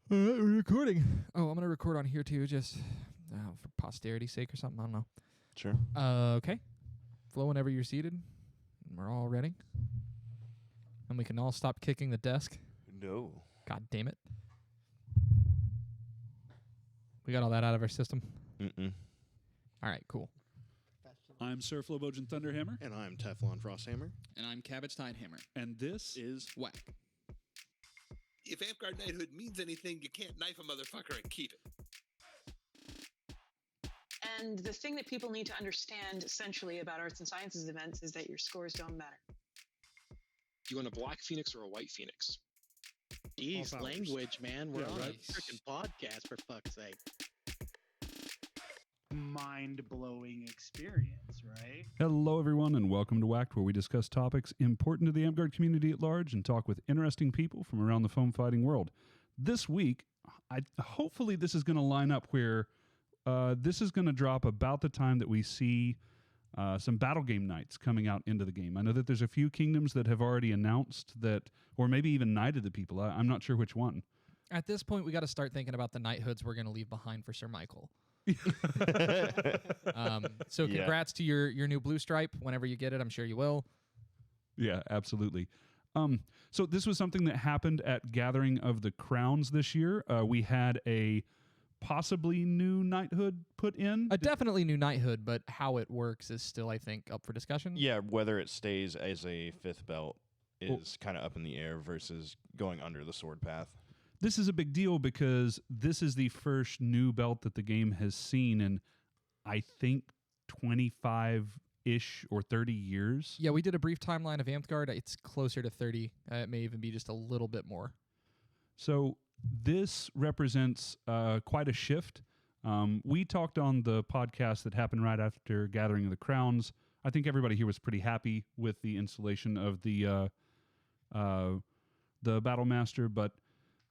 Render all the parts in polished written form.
We're recording. Oh, I'm going to record on here too, just for posterity's sake or something. I don't know. Sure. Okay. Flo, whenever you're seated, we're all ready. And we can all stop kicking the desk. No. God damn it. We got all that out of our system? Mm-mm. All right, cool. I'm Sir Flobogen Thunderhammer. And I'm Teflon Frosthammer. And I'm Cabbage Tidehammer. And this is WAK. If Amtgard Knighthood means anything, you can't knife a motherfucker and keep it. And the thing that people need to understand essentially about arts and sciences events is that your scores don't matter. Do you want a black phoenix or a white phoenix? Jeez, language, man. We're on right. a freaking podcast, for fuck's sake. Mind-blowing experience, right? Hello, everyone, and welcome to WAK, where we discuss topics important to the Amtgard community at large and talk with interesting people from around the foam fighting world. This week, hopefully this is going to line up where this is going to drop about the time that we see some Battlegame Knights coming out into the game. I know that there's a few kingdoms that have already announced that, or maybe even knighted the people. I'm not sure which one. At this point, we got to start thinking about the knighthoods we're going to leave behind for Sir Michael. So congrats to your new blue stripe. Whenever you get it, I'm sure you will. Yeah, absolutely. So this was something that happened at Gathering of the Crowns this year. We had a possibly new knighthood put in. A definitely new knighthood, but how it works is still, I think, up for discussion. Yeah, whether it stays as a fifth belt is kind of up in the air versus going under the sword path. This is a big deal because this is the first new belt that the game has seen in, I think, 25-ish or 30 years. Yeah, we did a brief timeline of Amtgard. It's closer to 30. It may even be just a little bit more. So this represents quite a shift. We talked on the podcast that happened right after Gathering of the Crowns. I think everybody here was pretty happy with the installation of the Battlemaster, but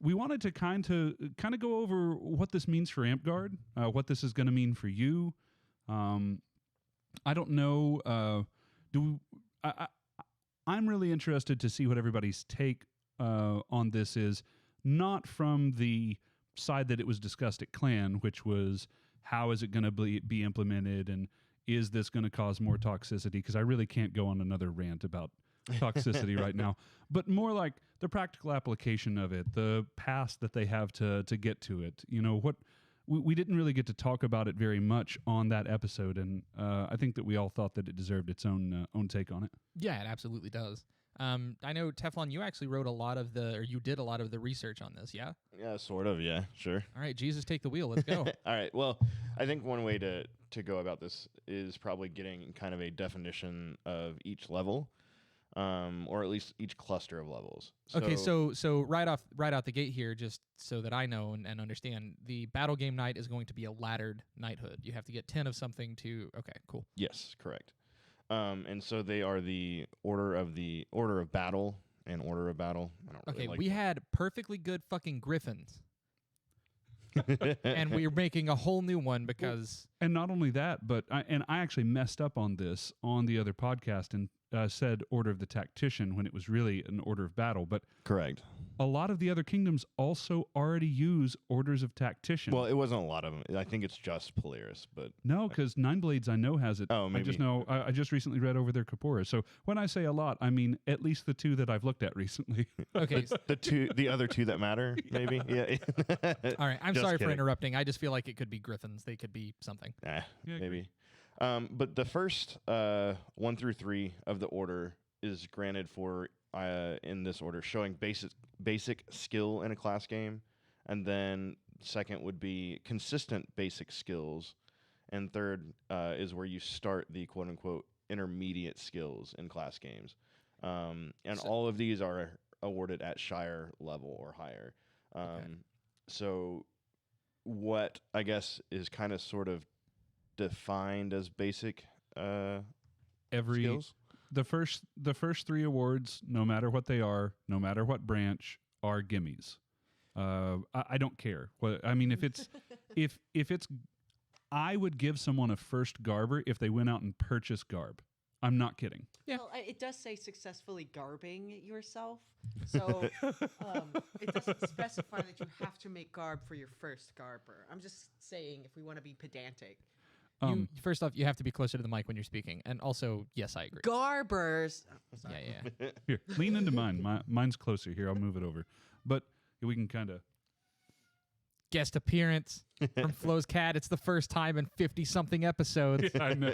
we wanted to kind of go over what this means for Amtgard, what this is going to mean for you. I don't know. I'm really interested to see what everybody's take on this is, not from the side that it was discussed at Clan, which was how is it going to be implemented and is this going to cause more toxicity? Because I really can't go on another rant about toxicity right now, but more like the practical application of it, the path that they have to get to it. You know, what we didn't really get to talk about it very much on that episode, and I think that we all thought that it deserved its own take on it. Yeah, it absolutely does. I know, Teflon, you actually wrote you did a lot of the research on this, yeah? Yeah, sort of, yeah, sure. All right, Jesus, take the wheel. Let's go. All right, well, I think one way to go about this is probably getting kind of a definition of each level. Or at least each cluster of levels. Okay, so right out the gate here, just so that I know and understand, the Battlegame Knight is going to be a laddered knighthood. You have to get 10 of something to... Okay, cool. Yes, correct. And so they are the order of battle and order of battle. I don't really like we had perfectly good fucking griffins. And we're making a whole new one because... And not only that, but I actually messed up on this on the other podcast and said Order of the Tactician when it was really an Order of Battle. But correct. A lot of the other kingdoms also already use Orders of Tactician. Well, it wasn't a lot of them. I think it's just Polaris, but... No, because Nine Blades I know has it. Oh, maybe. I just recently read over their Kaporas. So when I say a lot, I mean at least the two that I've looked at recently. Okay. the other two that matter, maybe? Yeah. All right, I'm sorry for interrupting. I just feel like it could be griffins. They could be something. Maybe. But the first 1 through 3 of the order is granted for, in this order, showing basic skill in a class game. And then second would be consistent basic skills. And third is where you start the quote-unquote intermediate skills in class games. All of these are awarded at Shire level or higher. So what I guess is kind of sort of defined as basic skills? The first 3 awards, no matter what they are, no matter what branch, are gimmies. I don't care. I mean, if it's I would give someone a first garber if they went out and purchased garb. I'm not kidding. Yeah. Well, it does say successfully garbing yourself. So it doesn't specify that you have to make garb for your first garber. I'm just saying if we want to be pedantic. First off, you have to be closer to the mic when you're speaking. And also, yes, I agree. Garbers. Yeah. Here, lean into mine. Mine's closer. Here, I'll move it over. But we can kind of... Guest appearance from Flo's cat. It's the first time in 50-something episodes. I know.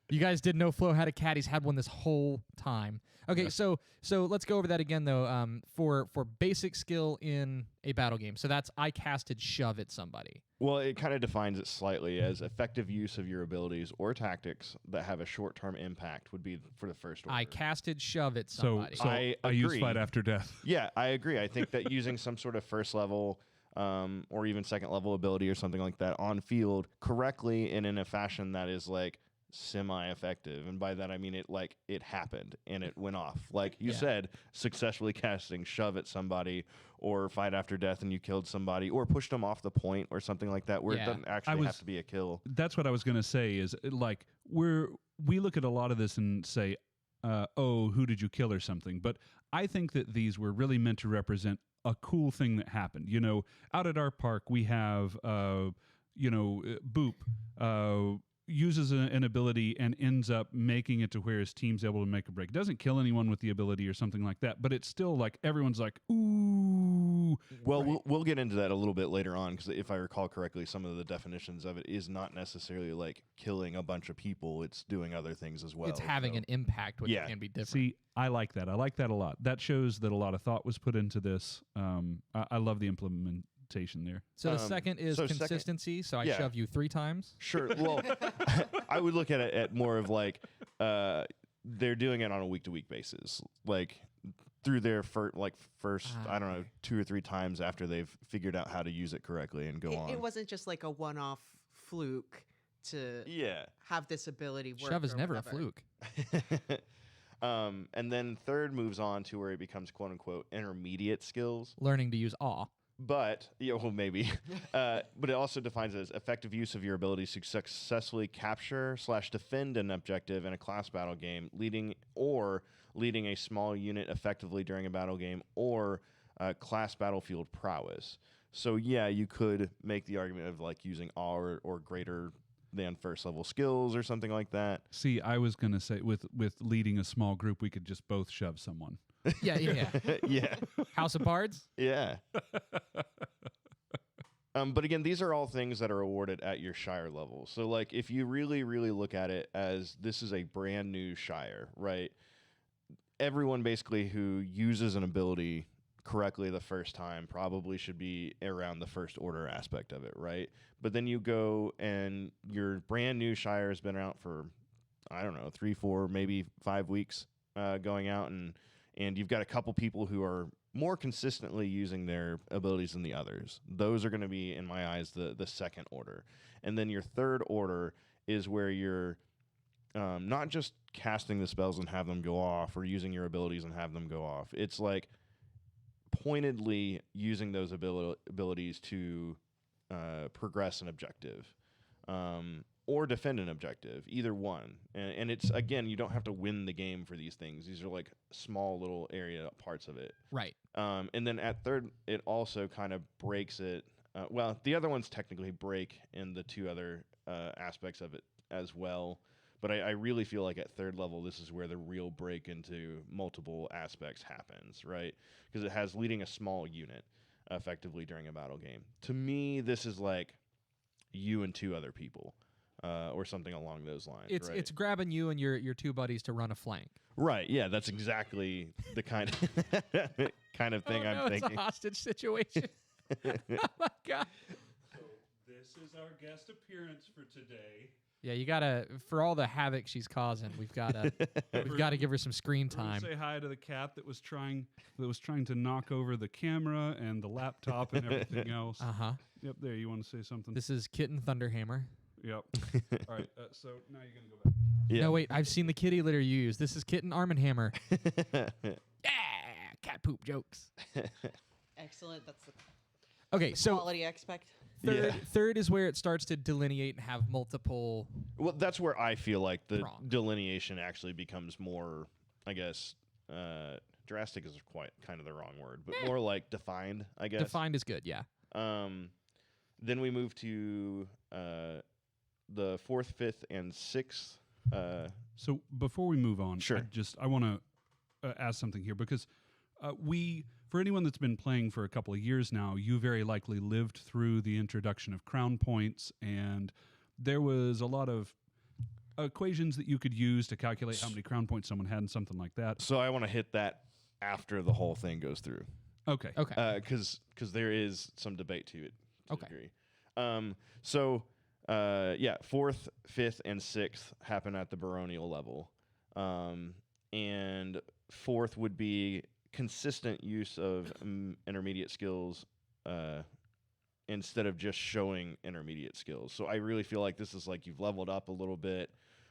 You guys didn't know Flo had a cat. He's had one this whole time. Okay, so let's go over that again, though, for basic skill in a battle game. So that's I casted shove at somebody. Well, it kind of defines it slightly as effective use of your abilities or tactics that have a short-term impact would be for the first order. I casted shove at So, somebody. so I use fight after death. Yeah, I agree. I think that using some sort of first level or even second level ability or something like that on field correctly and in a fashion that is like semi-effective, and by that I mean it happened and it went off. Like you said, successfully casting shove at somebody or fight after death and you killed somebody or pushed them off the point or something like that where it doesn't actually have to be a kill. That's what I was going to say is like we look at a lot of this and say, oh, who did you kill or something? But I think that these were really meant to represent a cool thing that happened. You know, out at our park, we have, Boop uses an ability and ends up making it to where his team's able to make a break. Doesn't kill anyone with the ability or something like that, but it's still like everyone's like, ooh. Well, we'll get into that a little bit later on because if I recall correctly, some of the definitions of it is not necessarily like killing a bunch of people. It's doing other things as well. It's having an impact, which can be different. See, I like that. I like that a lot. That shows that a lot of thought was put into this. I love the implementation there. So the second is consistency. So I shove you 3 times. Sure. Well, I would look at it at more of like they're doing it on a week-to-week basis, like through their first I don't know 2 or 3 times after they've figured out how to use it correctly and go on. It wasn't just like a one-off fluke to have this ability work. Shove is never a fluke. And then third moves on to where it becomes quote-unquote intermediate skills. Learning to use awe. But, maybe. But it also defines it as effective use of your abilities to successfully capture/defend an objective in a class battle game, leading a small unit effectively during a battle game, or class battlefield prowess. So, you could make the argument of like using awe or greater than first level skills or something like that. See, I was going to say with leading a small group, we could just both shove someone. Yeah. Yeah. House of Bards? Yeah. But again, these are all things that are awarded at your Shire level. So, like, if you really, really look at it as this is a brand new Shire, right? Everyone basically who uses an ability correctly the first time probably should be around the first order aspect of it, right? But then you go and your brand new Shire has been out for, I don't know, 3, 4, maybe 5 weeks going out, and you've got a couple people who are more consistently using their abilities than the others. Those are going to be, in my eyes, the second order. And then your third order is where you're not just casting the spells and have them go off or using your abilities and have them go off. It's like pointedly using those abilities to progress an objective. Or defend an objective, either one. And it's, again, you don't have to win the game for these things. These are like small little area parts of it. Right. And then at third, it also kind of breaks it. The other ones technically break in the 2 other aspects of it as well. But I really feel like at third level, this is where the real break into multiple aspects happens, right? Because it has leading a small unit effectively during a battle game. To me, this is like you and 2 other people. Or something along those lines. It's grabbing you and your 2 buddies to run a flank. Right. Yeah, that's exactly the kind of thing I'm thinking. It's a hostage situation. Oh my God. So this is our guest appearance for today. Yeah, you gotta, for all the havoc she's causing, we've gotta give her some screen time. Say hi to the cat that was trying to knock over the camera and the laptop and everything else. Yep. There. You want to say something? This is Kitten Thunderhammer. Yep. All right. So now you're gonna go back. Yeah. No, wait. I've seen the kitty litter you use. This is Kitten Arm and Hammer. Yeah, cat poop jokes. Excellent. That's the Okay, so quality aspect. Third is where it starts to delineate and have multiple. Well, that's where I feel like the Wrong. delineation actually becomes more, I guess, drastic is quite kind of the wrong word, but more like defined, I guess. Defined is good, yeah. Then we move to the 4th, 5th, and 6th. So before we move on, Sure. I want to ask something here because for anyone that's been playing for a couple of years now, you very likely lived through the introduction of crown points, and there was a lot of equations that you could use to calculate how many crown points someone had and something like that. So I want to hit that after the whole thing goes through. Okay. Because there is some debate to it. To Okay. a degree. So 4th, 5th, and 6th happen at the baronial level. And 4th would be consistent use of intermediate skills instead of just showing intermediate skills. So I really feel like this is like you've leveled up a little bit,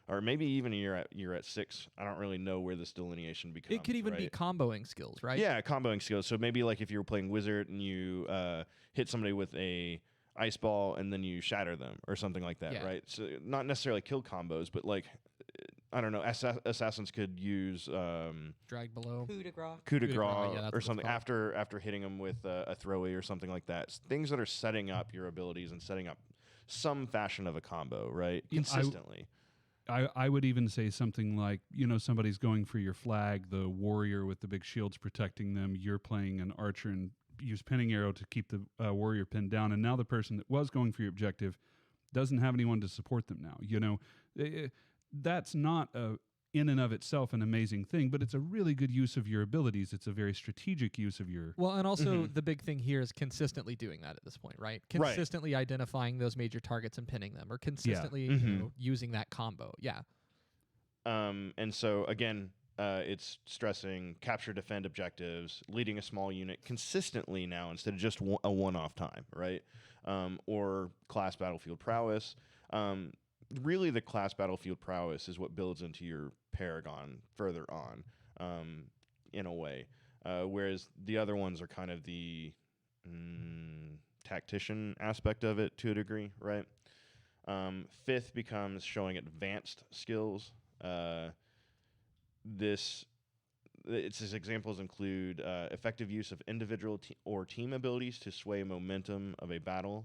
or maybe even you're at 6. I don't really know where this delineation becomes. It could even be comboing skills, right? Yeah, comboing skills. So maybe like if you were playing wizard and you hit somebody with a ice ball and then you shatter them or something like that, Yeah. right? So not necessarily kill combos, but like I don't know, assassins could use Drag below. Coup de grace. coup de Coup de grace, grace yeah, that's what or it's something called. after hitting them with a throwaway or something like that. Things that are setting up your abilities and setting up some fashion of a combo, right? Yeah, Consistently. I would even say something like, somebody's going for your flag, the warrior with the big shields protecting them. You're playing an archer and use pinning arrow to keep the warrior pinned down. And now the person that was going for your objective doesn't have anyone to support them now. That's not in and of itself an amazing thing, but it's a really good use of your abilities. It's a very strategic use of your... Well, and also the big thing here is consistently doing that at this point, right? Consistently identifying those major targets and pinning them, or consistently using that combo. Yeah. And so again, it's stressing capture, defend objectives, leading a small unit consistently now instead of just a one-off time, right? Or class battlefield prowess. Really, the class battlefield prowess is what builds into your paragon further on, in a way. Whereas the other ones are kind of the tactician aspect of it to a degree, right? 5th becomes showing advanced skills. Its examples include effective use of individual or team abilities to sway momentum of a battle,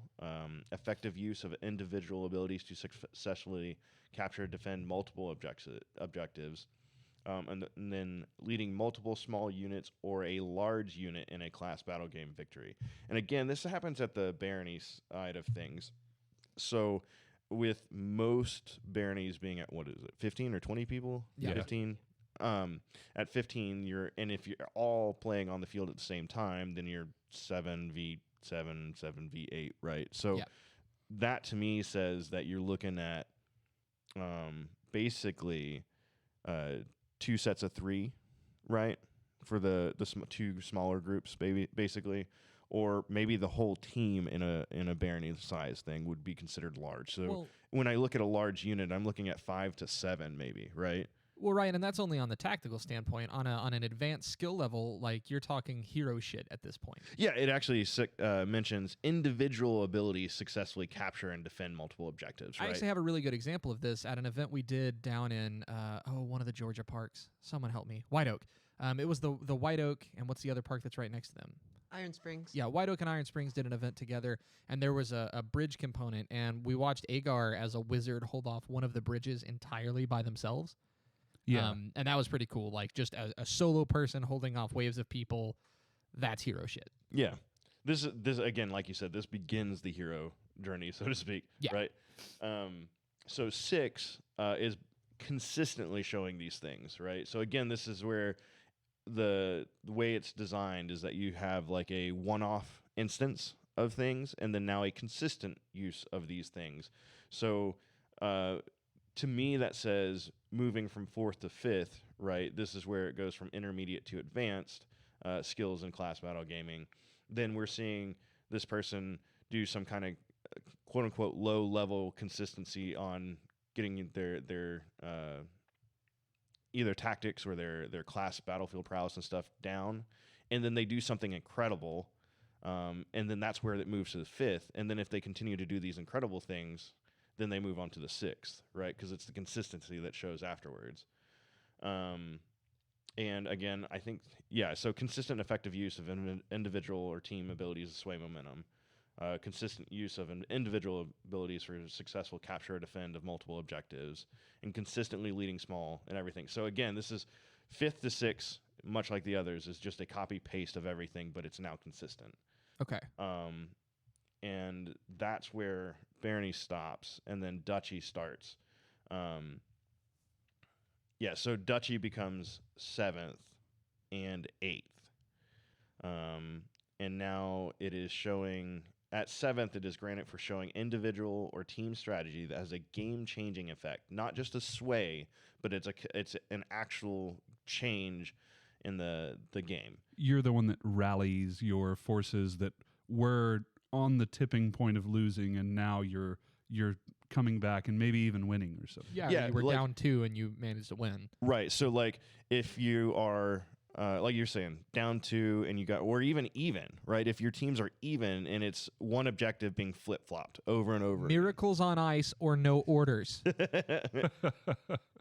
effective use of individual abilities to successfully capture and defend multiple objectives, and then leading multiple small units or a large unit in a class battle game victory. And again, this happens at the barony side of things. So with most baronies being at, 15 or 20 people? Yeah. 15? At 15, if you're all playing on the field at the same time, then you're 7v7, 7v8, right? So that to me says that you're looking at basically 2 sets of 3, right? For the 2 smaller groups, basically. Or maybe the whole team in a barony size thing would be considered large. So when I look at a large unit, I'm looking at 5 to 7, maybe, right? Well, right, and that's only on the tactical standpoint. On an advanced skill level, like you're talking hero shit at this point. Yeah, it actually mentions individual abilities successfully capture and defend multiple objectives. Right? I actually have a really good example of this at an event we did down in one of the Georgia parks. Someone help me. White Oak. It was the White Oak, and what's the other park that's right next to them? Iron Springs. Yeah, White Oak and Iron Springs did an event together, and there was a bridge component, and we watched Agar as a wizard hold off one of the bridges entirely by themselves. Yeah. And that was pretty cool. Like, just a solo person holding off waves of people, that's hero shit. Yeah. This again, like you said, this begins the hero journey, so to speak. Yeah. Right? So 6 is consistently showing these things, right? So again, this is where the way it's designed is that you have like a one-off instance of things and then now a consistent use of these things. So to me, that says moving from 4th to 5th, right? This is where it goes from intermediate to advanced skills in class battle gaming. Then we're seeing this person do some kind of quote unquote low level consistency on getting their either tactics or their class battlefield prowess and stuff down, and then they do something incredible And then that's where it moves to the 5th. And then if they continue to do these incredible things, then they move on to the 6th, right? Because it's the consistency that shows afterwards. And again, I think, so consistent effective use of individual or team abilities to sway momentum. Consistent use of individual abilities for successful capture or defend of multiple objectives, and consistently leading small and everything. So again, this is 5th to 6th, much like the others, is just a copy-paste of everything, but it's now consistent. Okay. And that's where Barony stops, and then Duchy starts. So Duchy becomes 7th and 8th. And now it is showing, at 7th, it is granted for showing individual or team strategy that has a game-changing effect. Not just a sway, but it's an actual change in the game. You're the one that rallies your forces that were on the tipping point of losing, and now you're coming back and maybe even winning or something. Yeah, you were down 2 and you managed to win. Right. So like if you are like you're saying, down 2 and you got, or even, right? If your teams are even and it's one objective being flip-flopped over and over. Miracles on ice or no orders.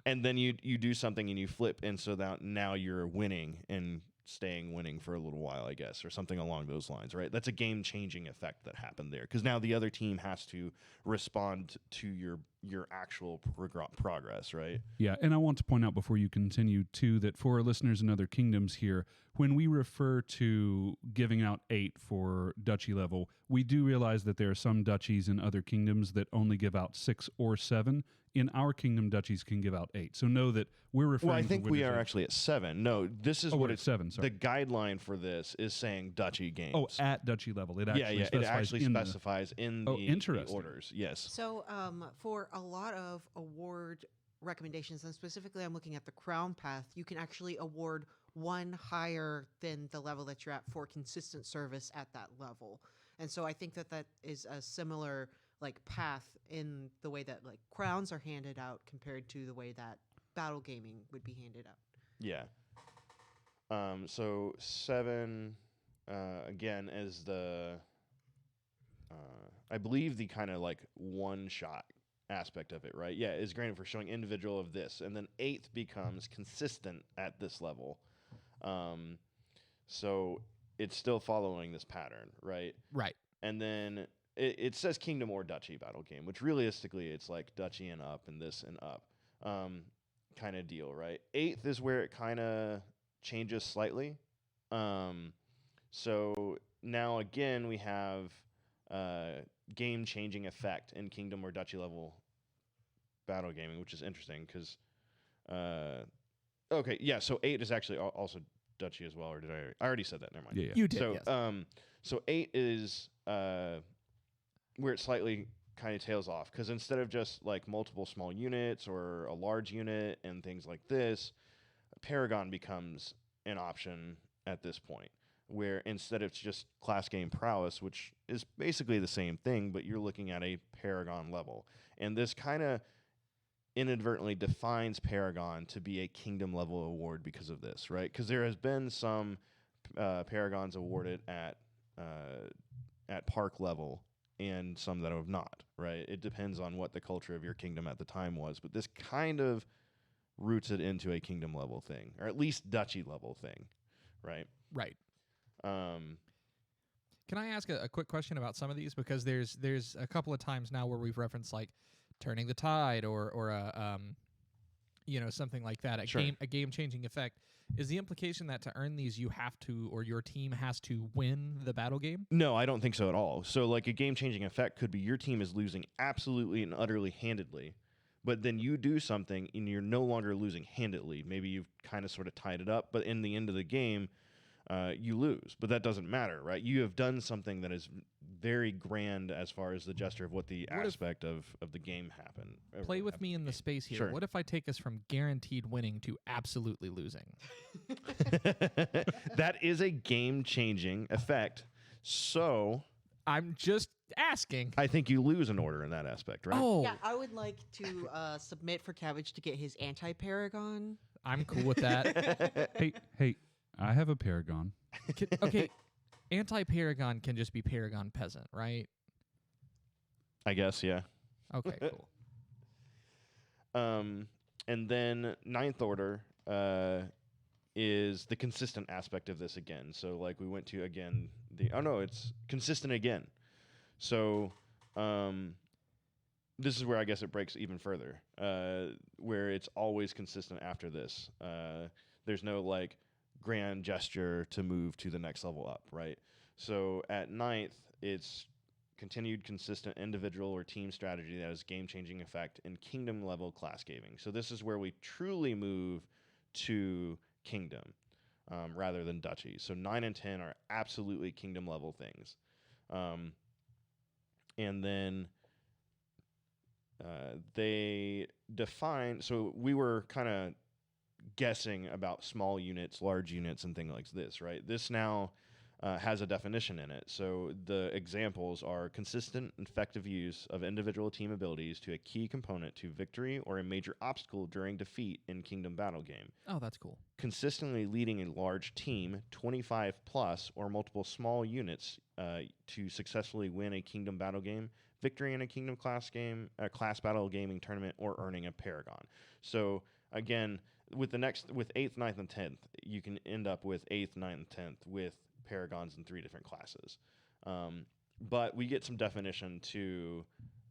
And then you do something and you flip, and so that now you're winning and staying winning for a little while, I guess, or something along those lines, right? That's a game-changing effect that happened there, because now the other team has to respond to your actual progress, right? Yeah, and I want to point out before you continue, too, that for our listeners in other kingdoms here, when we refer to giving out 8 for duchy level, we do realize that there are some duchies in other kingdoms that only give out 6 or 7. In our kingdom, duchies can give out 8. So know that we're referring to... Well, I think we are actually at 7. No, this is what it's 7, sorry. The guideline for this is saying duchy games. Oh, at duchy level. It actually it actually specifies in the orders. Yes. So for a lot of award recommendations, and specifically I'm looking at the crown path, you can actually award 1 higher than the level that you're at for consistent service at that level. And so I think that is a similar path in the way that crowns are handed out compared to the way that battle gaming would be handed out. Yeah. So 7 again is the I believe the kind of one shot aspect of it, right? Yeah, is granted for showing individual of this, and then 8th becomes consistent at this level. So it's still following this pattern, right? Right. And then it says kingdom or duchy battle game, which realistically it's like duchy and up and this and up kind of deal, right? 8th is where it kind of changes slightly. So now again we have game-changing effect in kingdom or duchy level battle gaming, which is interesting because so 8 is actually also duchy as well, or did I already said that? Never mind. Yeah. You did. So yes. So 8 is where it slightly kind of tails off, because instead of just multiple small units or a large unit and things like this, Paragon becomes an option at this point, where instead of just class game prowess, which is basically the same thing, but you're looking at a Paragon level. And this kind of inadvertently defines Paragon to be a kingdom level award because of this, right? Because there has been some Paragons awarded at park level and some that have not, right? It depends on what the culture of your kingdom at the time was, but this kind of roots it into a kingdom level thing, or at least duchy level thing, right? Right. Can I ask a quick question about some of these? Because there's a couple of times now where we've referenced turning the tide or something like that, a game-changing effect. Is the implication that to earn these you have to, or your team has to win the battle game? No, I don't think so at all. So a game-changing effect could be your team is losing absolutely and utterly handedly, but then you do something and you're no longer losing handedly. Maybe you've kind of sort of tied it up, but in the end of the game, you lose. But that doesn't matter, right? You have done something that is very grand as far as the gesture of what the aspect of the game happened. Play with me in the space here. Sure. What if I take us from guaranteed winning to absolutely losing? That is a game-changing effect. So I'm just asking. I think you lose an order in that aspect, right? Oh, Yeah, I would like to submit for Cabbage to get his I'm cool with that. Hey, I have a Paragon. Okay, anti-Paragon can just be Paragon Peasant, right? I guess, yeah. Okay, cool. And then ninth order is the consistent aspect of this again. So like we went to again it's consistent again. So this is where I guess it breaks even further, where it's always consistent after this. There's no like grand gesture to move to the next level up, right? So at ninth, it's continued consistent individual or team strategy that has game-changing effect in kingdom level class gaming. So this is where we truly move to kingdom rather than duchy. So 9 and 10 are absolutely kingdom level things. And then they define, so we were kind of guessing about small units, large units, and things like this, right? This now has a definition in it. So the examples are consistent, effective use of individual team abilities to a key component to victory or a major obstacle during defeat in Kingdom Battle Game. Oh, that's cool. Consistently leading a large team, 25 plus, or multiple small units to successfully win a Kingdom Battle Game, victory in a Kingdom class game, a class battle gaming tournament, or earning a Paragon. So again, with 8th, 9th, and 10th, you can end up with 8th, 9th, and 10th with Paragons in 3 different classes. But we get some definition to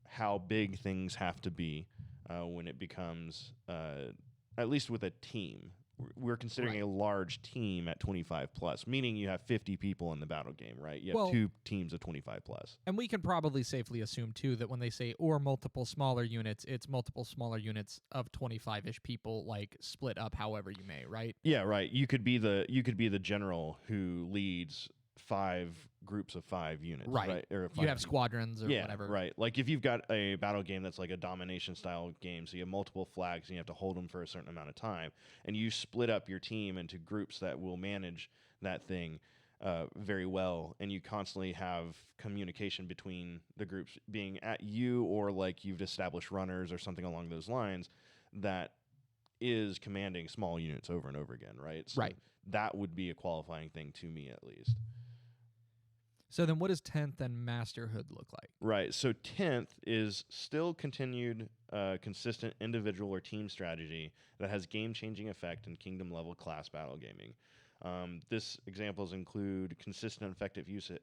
how big things have to be when it becomes, at least with a team. We're considering a large team at 25 plus, meaning you have 50 people in the battle game, right? You have 2 teams of 25 plus. And we can probably safely assume, too, that when they say or multiple smaller units, it's multiple smaller units of 25-ish people, like split up however you may, right? Yeah, right. You could be the general who leads 5 groups of 5 units, right? Or you have squadrons or whatever. Right. Like if you've got a battle game that's like a domination style game, so you have multiple flags and you have to hold them for a certain amount of time, and you split up your team into groups that will manage that thing very well, and you constantly have communication between the groups being at you, or like you've established runners or something along those lines that is commanding small units over and over again, right? So that would be a qualifying thing to me, at least. So then what does 10th and Masterhood look like? Right. So 10th is still continued consistent individual or team strategy that has game-changing effect in kingdom-level class battle gaming. This examples include consistent effective use of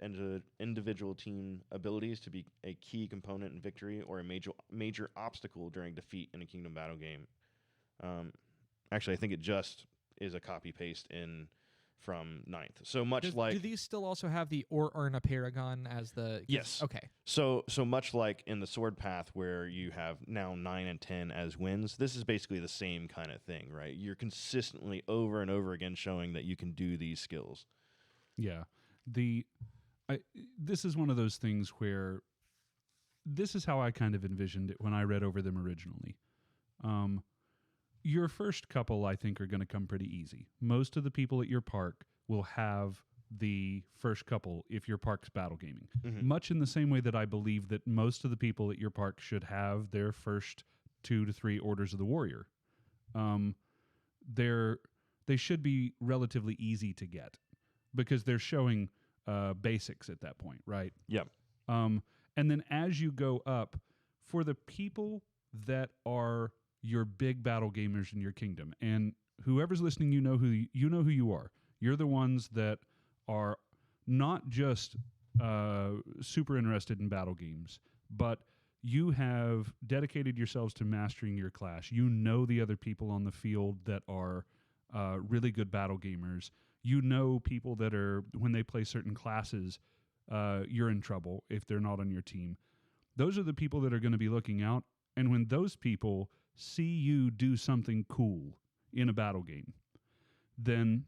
individual team abilities to be a key component in victory or a major obstacle during defeat in a kingdom battle game. Actually, I think it just is a copy-paste in from 9th. So much like... Do these still also have the or earn a Paragon as the... Yes. Okay. So much like in the Sword Path where you have now 9 and 10 as wins, this is basically the same kind of thing, right? You're consistently over and over again showing that you can do these skills. Yeah. This is one of those things where this is how I kind of envisioned it when I read over them originally. Your first couple, I think, are going to come pretty easy. Most of the people at your park will have the first couple if your park's battle gaming. Mm-hmm. Much in the same way that I believe that most of the people at your park should have their first 2 to 3 Orders of the Warrior. They should be relatively easy to get because they're showing basics at that point, right? Yep. And then as you go up, for the people that are your big battle gamers in your kingdom, and whoever's listening, you know who you are. You're the ones that are not just super interested in battle games, but you have dedicated yourselves to mastering your class. You know the other people on the field that are really good battle gamers. You know people that are, when they play certain classes, you're in trouble if they're not on your team. Those are the people that are going to be looking out. And when those people see you do something cool in a battle game, then,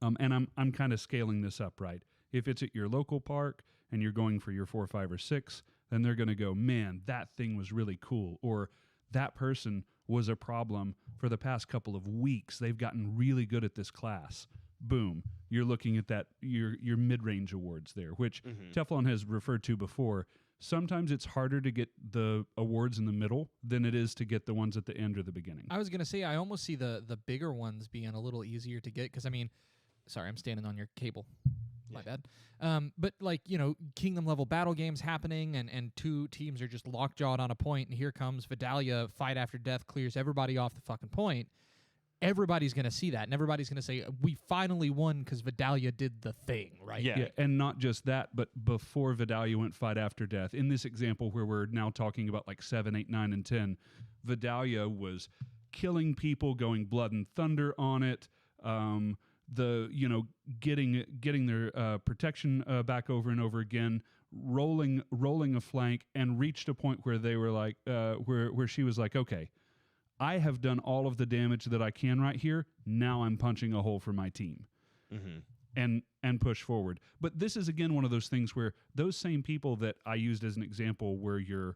and I'm kind of scaling this up, right? If it's at your local park and you're going for your 4, 5, or 6, then they're going to go, man, that thing was really cool. Or that person was a problem for the past couple of weeks. They've gotten really good at this class. Boom. You're looking at that, your mid-range awards there, which Teflon has referred to before. Sometimes it's harder to get the awards in the middle than it is to get the ones at the end or the beginning. I was going to say, I almost see the bigger ones being a little easier to get because, I mean, sorry, I'm standing on your cable. My bad. But like, kingdom level battle games happening and two teams are just lockjawed on a point, and here comes Vidalia, fight after death, clears everybody off the fucking point. Everybody's going to see that, and everybody's going to say, we finally won because Vidalia did the thing, right? Yeah, and not just that, but before Vidalia went fight after death, in this example where we're now talking about like 7, 8, 9, and 10, Vidalia was killing people, going blood and thunder on it, getting their protection back over and over again, rolling a flank, and reached a point where they were like, where she was like, okay, I have done all of the damage that I can right here. Now I'm punching a hole for my team, and push forward. But this is again one of those things where those same people that I used as an example, where you're,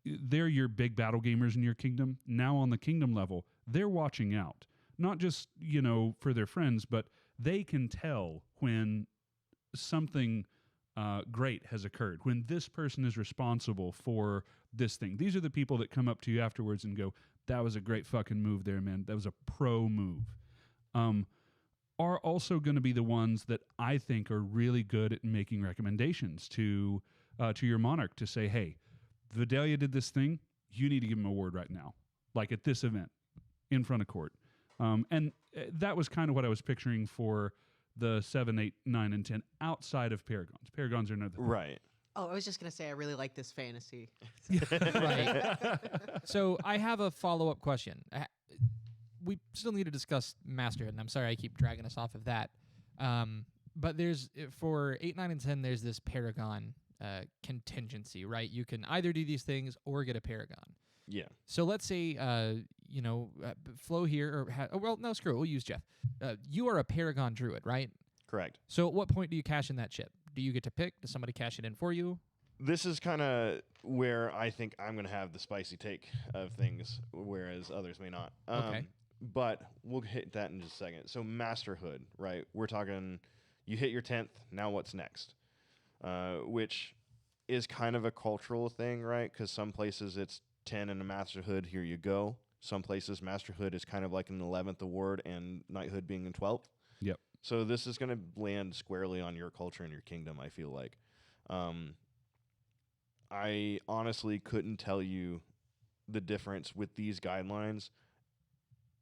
they're your big battle gamers in your kingdom. Now on the kingdom level, they're watching out, not just for their friends, but they can tell when something great has occurred, when this person is responsible for this thing. These are the people that come up to you afterwards and go, that was a great fucking move there, man. That was a pro move. Are also going to be the ones that I think are really good at making recommendations to your monarch to say, hey, Vidalia did this thing. You need to give him an award right now, like at this event in front of court. And that was kind of what I was picturing for the 7, 8, 9, and 10 outside of Paragons. Paragons are another thing. Right. Oh, I was just going to say, I really like this fantasy. Right. So I have a follow-up question. We still need to discuss Masterhood, and I'm sorry I keep dragging us off of that. But there's, for 8, 9, and 10, there's this Paragon contingency, right? You can either do these things or get a Paragon. Yeah. So let's say, Flo here, no, screw it, we'll use Jeff. You are a Paragon Druid, right? Correct. So at what point do you cash in that chip? Do you get to pick? Does somebody cash it in for you? This is kind of where I think I'm going to have the spicy take of things, whereas others may not. Okay. But we'll hit that in just a second. So Masterhood, right? We're talking, you hit your 10th, now what's next? Which is kind of a cultural thing, right? Because some places it's 10 and a Masterhood, here you go. Some places Masterhood is kind of like an 11th award and Knighthood being in 12th. Yep. So this is going to land squarely on your culture and your kingdom, I feel like. I honestly couldn't tell you the difference with these guidelines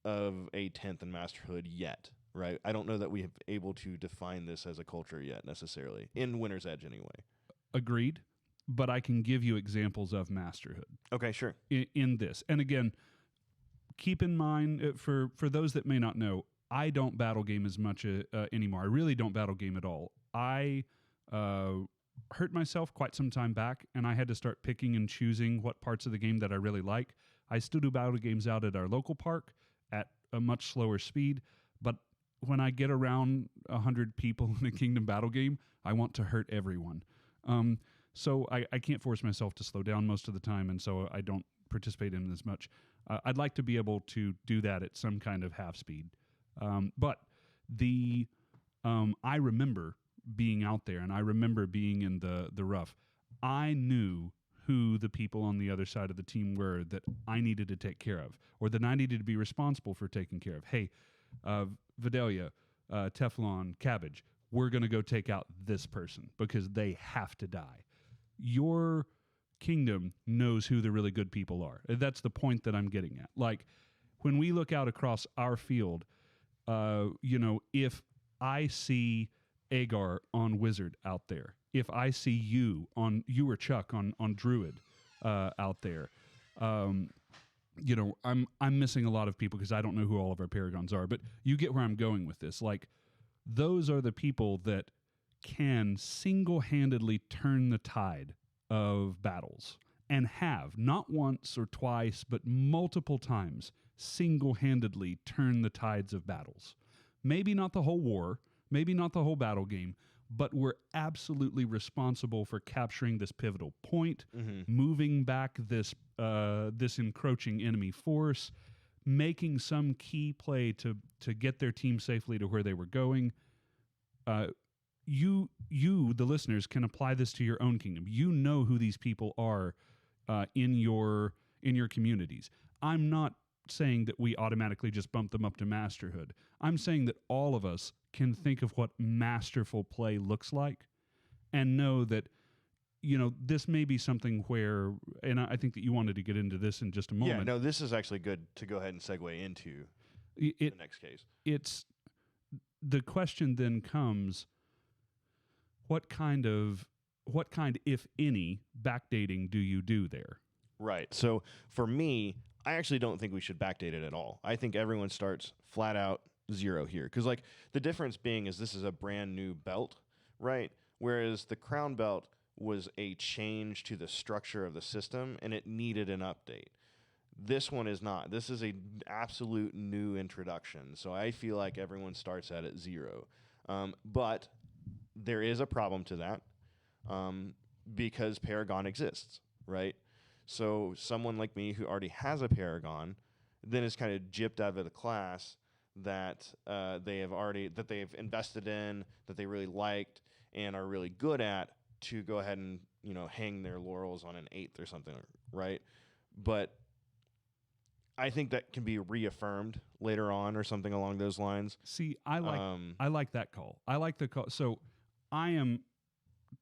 of a 10th and Masterhood yet, right? I don't know that we have able to define this as a culture yet necessarily, in Winter's Edge anyway. Agreed, but I can give you examples of Masterhood. Okay, sure. In this. And again, keep in mind, for those that may not know, I don't battle game as much anymore. I really don't battle game at all. I hurt myself quite some time back, and I had to start picking and choosing what parts of the game that I really like. I still do battle games out at our local park at a much slower speed, but when I get around 100 people in a kingdom battle game, I want to hurt everyone. So I can't force myself to slow down most of the time, and so I don't participate in it as much. I'd like to be able to do that at some kind of half speed. But I remember being out there, and I remember being in the rough. I knew who the people on the other side of the team were that I needed to take care of, or that I needed to be responsible for taking care of. Hey, Vidalia, Teflon, Cabbage, we're going to go take out this person because they have to die. Your kingdom knows who the really good people are. That's the point that I'm getting at. Like, when we look out across our field, if I see Agar on Wizard out there, if I see you or Chuck on Druid out there, I'm missing a lot of people because I don't know who all of our Paragons are, but you get where I'm going with this. Like, those are the people that can single-handedly turn the tide of battles, and have, not once or twice, but multiple times, single-handedly turn the tides of battles. Maybe not the whole war, maybe not the whole battle game, but we're absolutely responsible for capturing this pivotal point, moving back this encroaching enemy force, making some key play to get their team safely to where they were going. You, the listeners, can apply this to your own kingdom. You know who these people are in your communities. I'm not saying that we automatically just bump them up to masterhood. I'm saying that all of us can think of what masterful play looks like and know that, this may be something where, and I think that you wanted to get into this in just a moment. Yeah, no, this is actually good to go ahead and segue into the next case. It's the question then comes, what kind, if any, backdating do you do there? Right. So for me, I actually don't think we should backdate it at all. I think everyone starts flat out 0 here. Because, like, the difference being is this is a brand new belt, right? Whereas the crown belt was a change to the structure of the system, and it needed an update. This one is not. This is an absolute new introduction. So I feel like everyone starts at 0. But there is a problem to that because Paragon exists, right? So someone like me who already has a Paragon then is kind of gypped out of the class that they've invested in, that they really liked and are really good at, to go ahead and hang their laurels on an 8th or something, right? But I think that can be reaffirmed later on or something along those lines. See, I like that call. I like the call. So I am,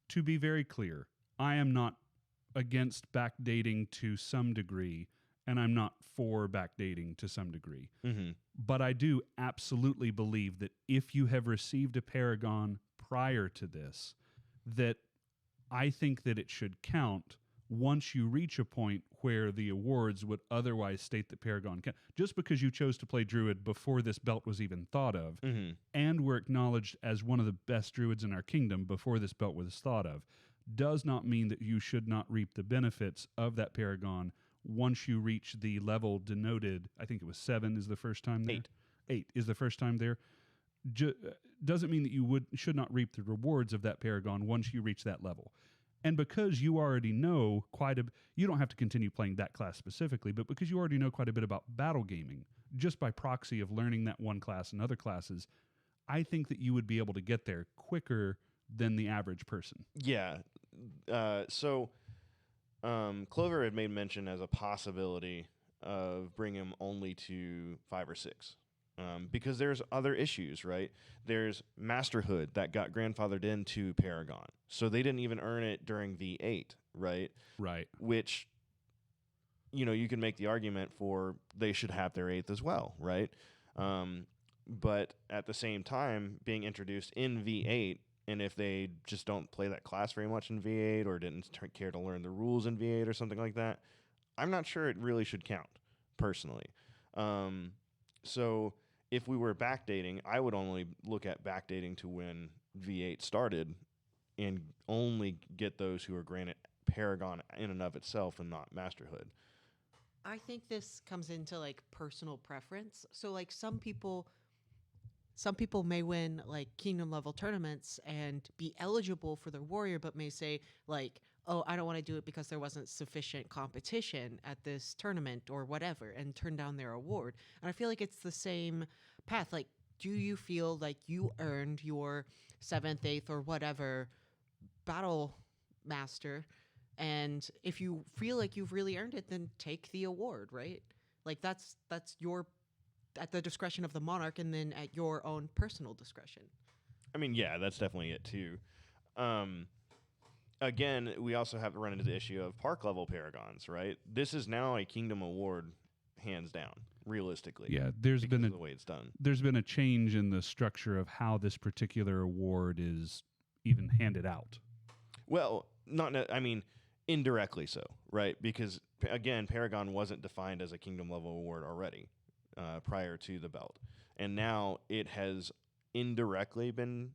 to be very clear, I am not against backdating to some degree, and I'm not for backdating to some degree. Mm-hmm. But I do absolutely believe that if you have received a Paragon prior to this, that I think that it should count once you reach a point where the awards would otherwise state that Paragon count. Just because you chose to play Druid before this belt was even thought of, Mm-hmm. and were acknowledged as one of the best Druids in our kingdom before this belt was thought of, does not mean that you should not reap the benefits of that Paragon once you reach the level denoted. I think it was 7 is the first time there. 8 is the first time there. Doesn't mean that you should not reap the rewards of that Paragon once you reach that level. And because you already know you don't have to continue playing that class specifically, but because you already know quite a bit about battle gaming, just by proxy of learning that one class and other classes, I think that you would be able to get there quicker than the average person. Yeah. So Clover had made mention as a possibility of bringing him only to 5 or 6. Because there's other issues, right? There's Masterhood that got grandfathered into Paragon. So they didn't even earn it during V8, right? Right. Which, you can make the argument for they should have their 8th as well, right? But at the same time, being introduced in V8, and if they just don't play that class very much in V8 or didn't care to learn the rules in V8 or something like that, I'm not sure it really should count, personally. So if we were backdating, I would only look at backdating to when V8 started and only get those who are granted Paragon in and of itself and not Masterhood. I think this comes into like personal preference. So like some people may win like kingdom level tournaments and be eligible for their warrior, but may say like, oh, I don't want to do it because there wasn't sufficient competition at this tournament or whatever, and turn down their award. And I feel like it's the same path. Like, do you feel like you earned your 7th, 8th, or whatever battle master? And if you feel like you've really earned it, then take the award, right? Like that's your, at the discretion of the monarch, and then at your own personal discretion. I mean, yeah, that's definitely it too. Again, we also have to run into the issue of park level Paragons, right? This is now a kingdom award, hands down, realistically. Yeah, there's been the way it's done. There's been a change in the structure of how this particular award is even handed out. Well, indirectly so, right? Because again, Paragon wasn't defined as a kingdom level award already prior to the belt, and now it has indirectly been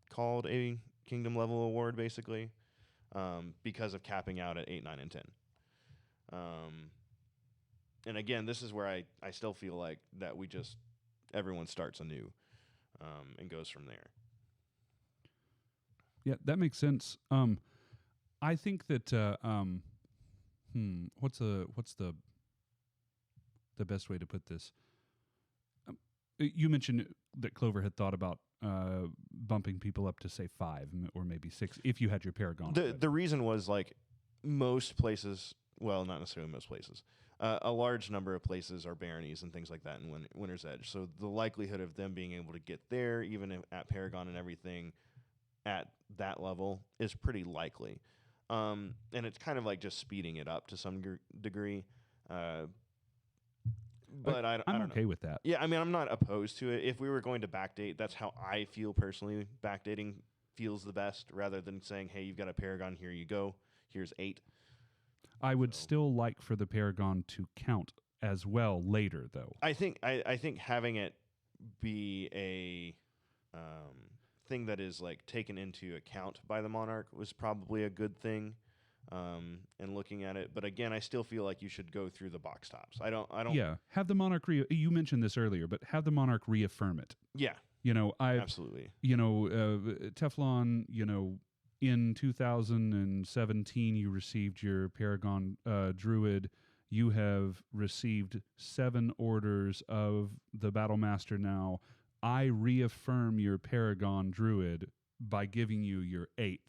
called a kingdom level award, basically. Because of capping out at 8, 9, and 10. And again, this is where I still feel like that everyone starts anew and goes from there. Yeah, that makes sense. I think that what's the best way to put this? You mentioned that Clover had thought about bumping people up to say 5 or maybe 6 if you had your Paragon. The reason was like most places, well, not necessarily most places. a large number of places are baronies and things like that in Winter's Edge. So the likelihood of them being able to get there, even at Paragon and everything, at that level is pretty likely. And it's kind of like just speeding it up to some degree. But I I'm don't okay know. with that. Yeah, I mean, I'm not opposed to it. If we were going to backdate, that's how I feel personally. Backdating feels the best rather than saying, hey, you've got a Paragon, here you go. Here's 8. I would still like for the Paragon to count as well later, though. I think having it be a thing that is like taken into account by the Monarch was probably a good thing. And looking at it, but again, I still feel like you should go through the box tops. I don't. Yeah, have the Monarch. You mentioned this earlier, but have the Monarch reaffirm it. Yeah, absolutely. Teflon. In 2017, you received your Paragon Druid. You have received 7 orders of the Battlemaster now. I reaffirm your Paragon Druid by giving you your 8th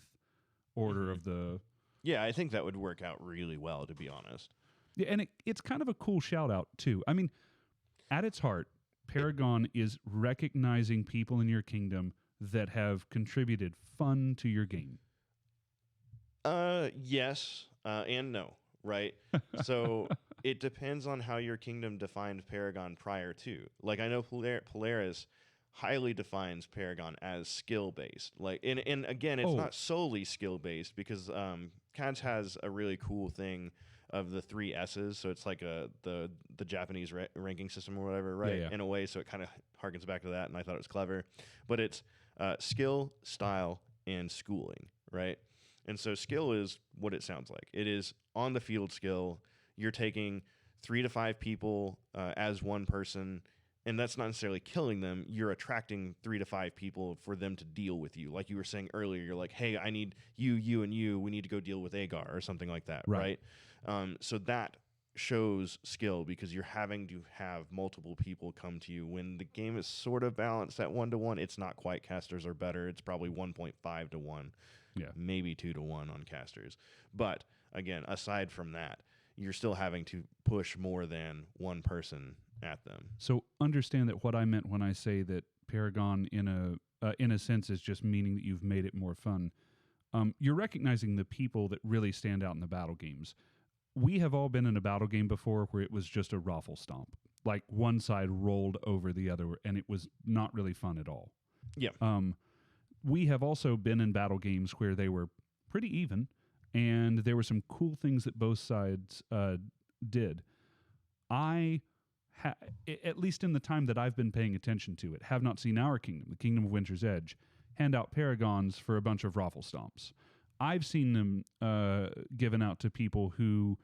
order of the... Yeah, I think that would work out really well, to be honest. Yeah, and it's kind of a cool shout-out, too. I mean, at its heart, Paragon is recognizing people in your kingdom that have contributed fun to your game. Yes, and no, right? So it depends on how your kingdom defined Paragon prior to. Like, I know Polaris highly defines Paragon as skill-based. Like, and again, it's not solely skill-based because CADS has a really cool thing of the 3 S's. So it's like the Japanese ranking system or whatever, right? Yeah. In a way, so it kind of harkens back to that, and I thought it was clever. But it's skill, style, and schooling, right? And so skill is what it sounds like. It is on the field skill. You're taking 3 to 5 people as one person, and that's not necessarily killing them. You're attracting 3 to 5 people for them to deal with you. Like you were saying earlier, you're like, hey, I need you, and you. We need to go deal with Agar or something like that, right? So that shows skill because you're having to have multiple people come to you when the game is sort of balanced at 1-to-1. It's not quite. Casters are better. It's probably 1.5 to 1. Yeah. Maybe 2 to 1 on casters. But again, aside from that, you're still having to push more than one person at them. So understand that what I meant when I say that Paragon in a sense is just meaning that you've made it more fun. You're recognizing the people that really stand out in the battle games. We have all been in a battle game before where it was just a raffle stomp. Like one side rolled over the other and it was not really fun at all. Yeah. We have also been in battle games where they were pretty even, and there were some cool things that both sides did. I, at least in the time that I've been paying attention to it, have not seen our kingdom, the Kingdom of Winter's Edge, hand out Paragons for a bunch of raffle stomps. I've seen them given out to people who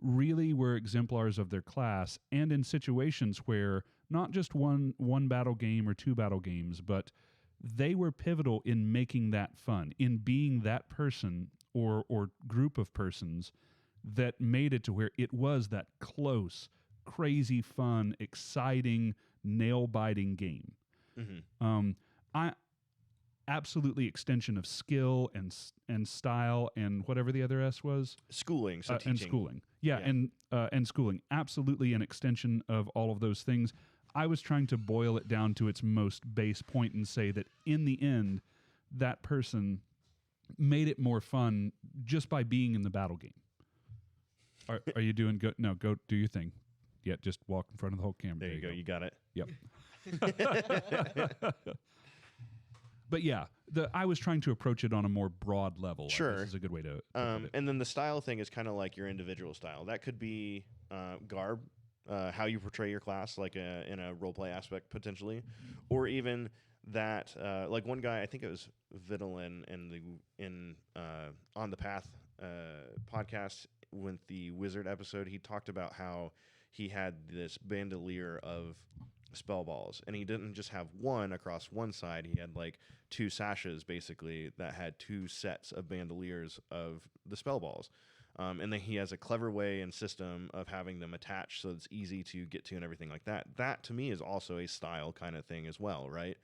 really were exemplars of their class, and in situations where not just one battle game or 2 battle games, but they were pivotal in making that fun, in being that person or group of persons that made it to where it was that close, crazy fun, exciting, nail-biting game. Mm-hmm. I absolutely extension of skill and style and whatever the other S was. Schooling, so teaching. And schooling. Yeah. And schooling. Absolutely an extension of all of those things. I was trying to boil it down to its most base point and say that in the end, that person made it more fun just by being in the battle game. Are you doing good? No, go do your thing. Yeah, just walk in front of the whole camera. There you go. You got it. Yep. But yeah, I was trying to approach it on a more broad level. Sure. This is a good way to put it. And then the style thing is kind of like your individual style. That could be garb, how you portray your class, like in a roleplay aspect potentially, or even that like one guy, I think it was Vittlin in On the Path podcast with the Wizard episode, he talked about how he had this bandolier of spell balls, and he didn't just have one across one side. He had like 2 sashes basically that had 2 sets of bandoliers of the spell balls. And then he has a clever way and system of having them attached so it's easy to get to and everything like that. That, to me, is also a style kind of thing as well, right?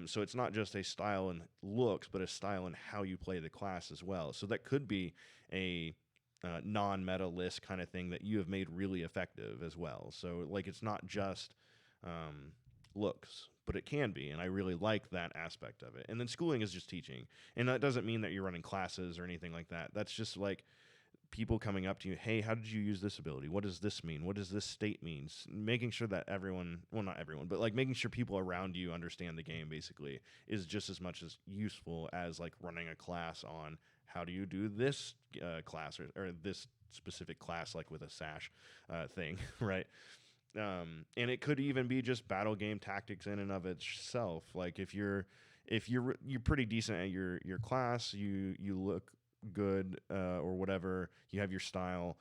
So it's not just a style in looks, but a style in how you play the class as well. So that could be a non-meta list kind of thing that you have made really effective as well. So like it's not just looks, but it can be, and I really like that aspect of it. And then schooling is just teaching, and that doesn't mean that you're running classes or anything like that. That's just like people coming up to you, hey, how did you use this ability? What does this mean? What does this state mean? Making sure that everyone, well, not everyone, but like making sure people around you understand the game basically is just as much as useful as like running a class on how do you do this class or this specific class, like with a sash thing, right? And it could even be just battle game tactics in and of itself. Like if you're pretty decent at your class, you look good or whatever, you have your style,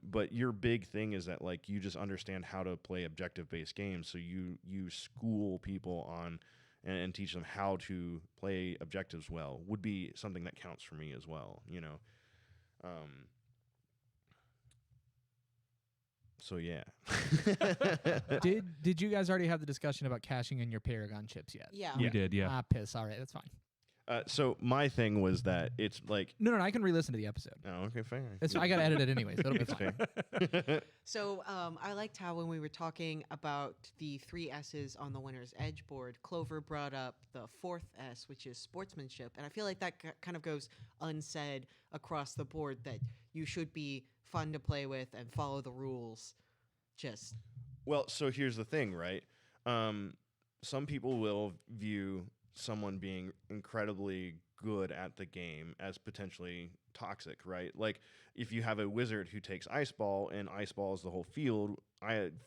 but your big thing is that like you just understand how to play objective based games, so you school people on and teach them how to play objectives well would be something that counts for me as well, you know. So yeah. Did you guys already have the discussion about cashing in your Paragon chips yet? Yeah. We did, yeah. Ah, piss. All right, that's fine. So my thing was that it's like No, I can re-listen to the episode. oh, okay, fair. I got to edit it anyway, so it'll be It's fine. fair. So I liked how when we were talking about the 3 S's on the winner's edge board, Clover brought up the 4th S, which is sportsmanship. And I feel like that kind of goes unsaid across the board, that you should be fun to play with and follow the rules. Just Well, so here's the thing, right? Some people will view someone being incredibly good at the game as potentially toxic, right? Like if you have a wizard who takes Ice Ball and Ice Ball is the whole field,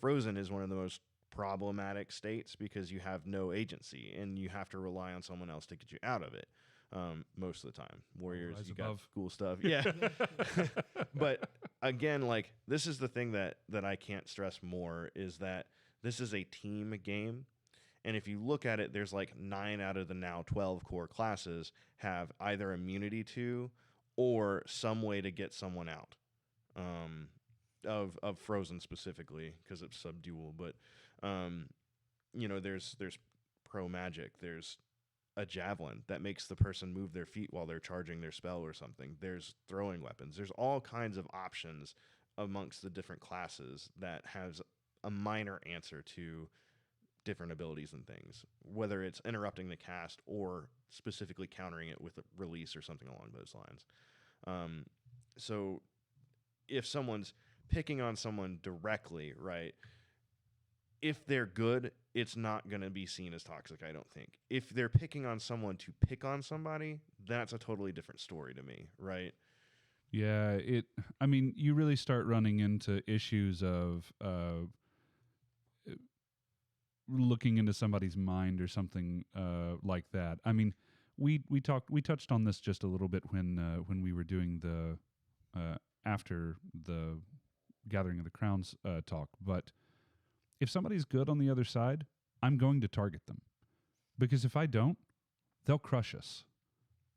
Frozen is one of the most problematic states because you have no agency and you have to rely on someone else to get you out of it. Most of the time, Warriors, Rise you above. got cool stuff, yeah. But again, like this is the thing that I can't stress more is that this is a team game. And if you look at it, there's like 9 out of the now 12 core classes have either immunity to or some way to get someone out of Frozen specifically because it's subdual. But, you know, there's pro magic. There's a javelin that makes the person move their feet while they're charging their spell or something. There's throwing weapons. There's all kinds of options amongst the different classes that has a minor answer to different abilities and things, whether it's interrupting the cast or specifically countering it with a release or something along those lines. So if someone's picking on someone directly, right, if they're good, it's not going to be seen as toxic, I don't think. If they're picking on someone to pick on somebody, that's a totally different story to me, right? Yeah, I mean, you really start running into issues of looking into somebody's mind or something like that. I mean, we touched on this just a little bit when we were doing the after the Gathering of the Crowns talk. But if somebody's good on the other side, I'm going to target them, because if I don't, they'll crush us.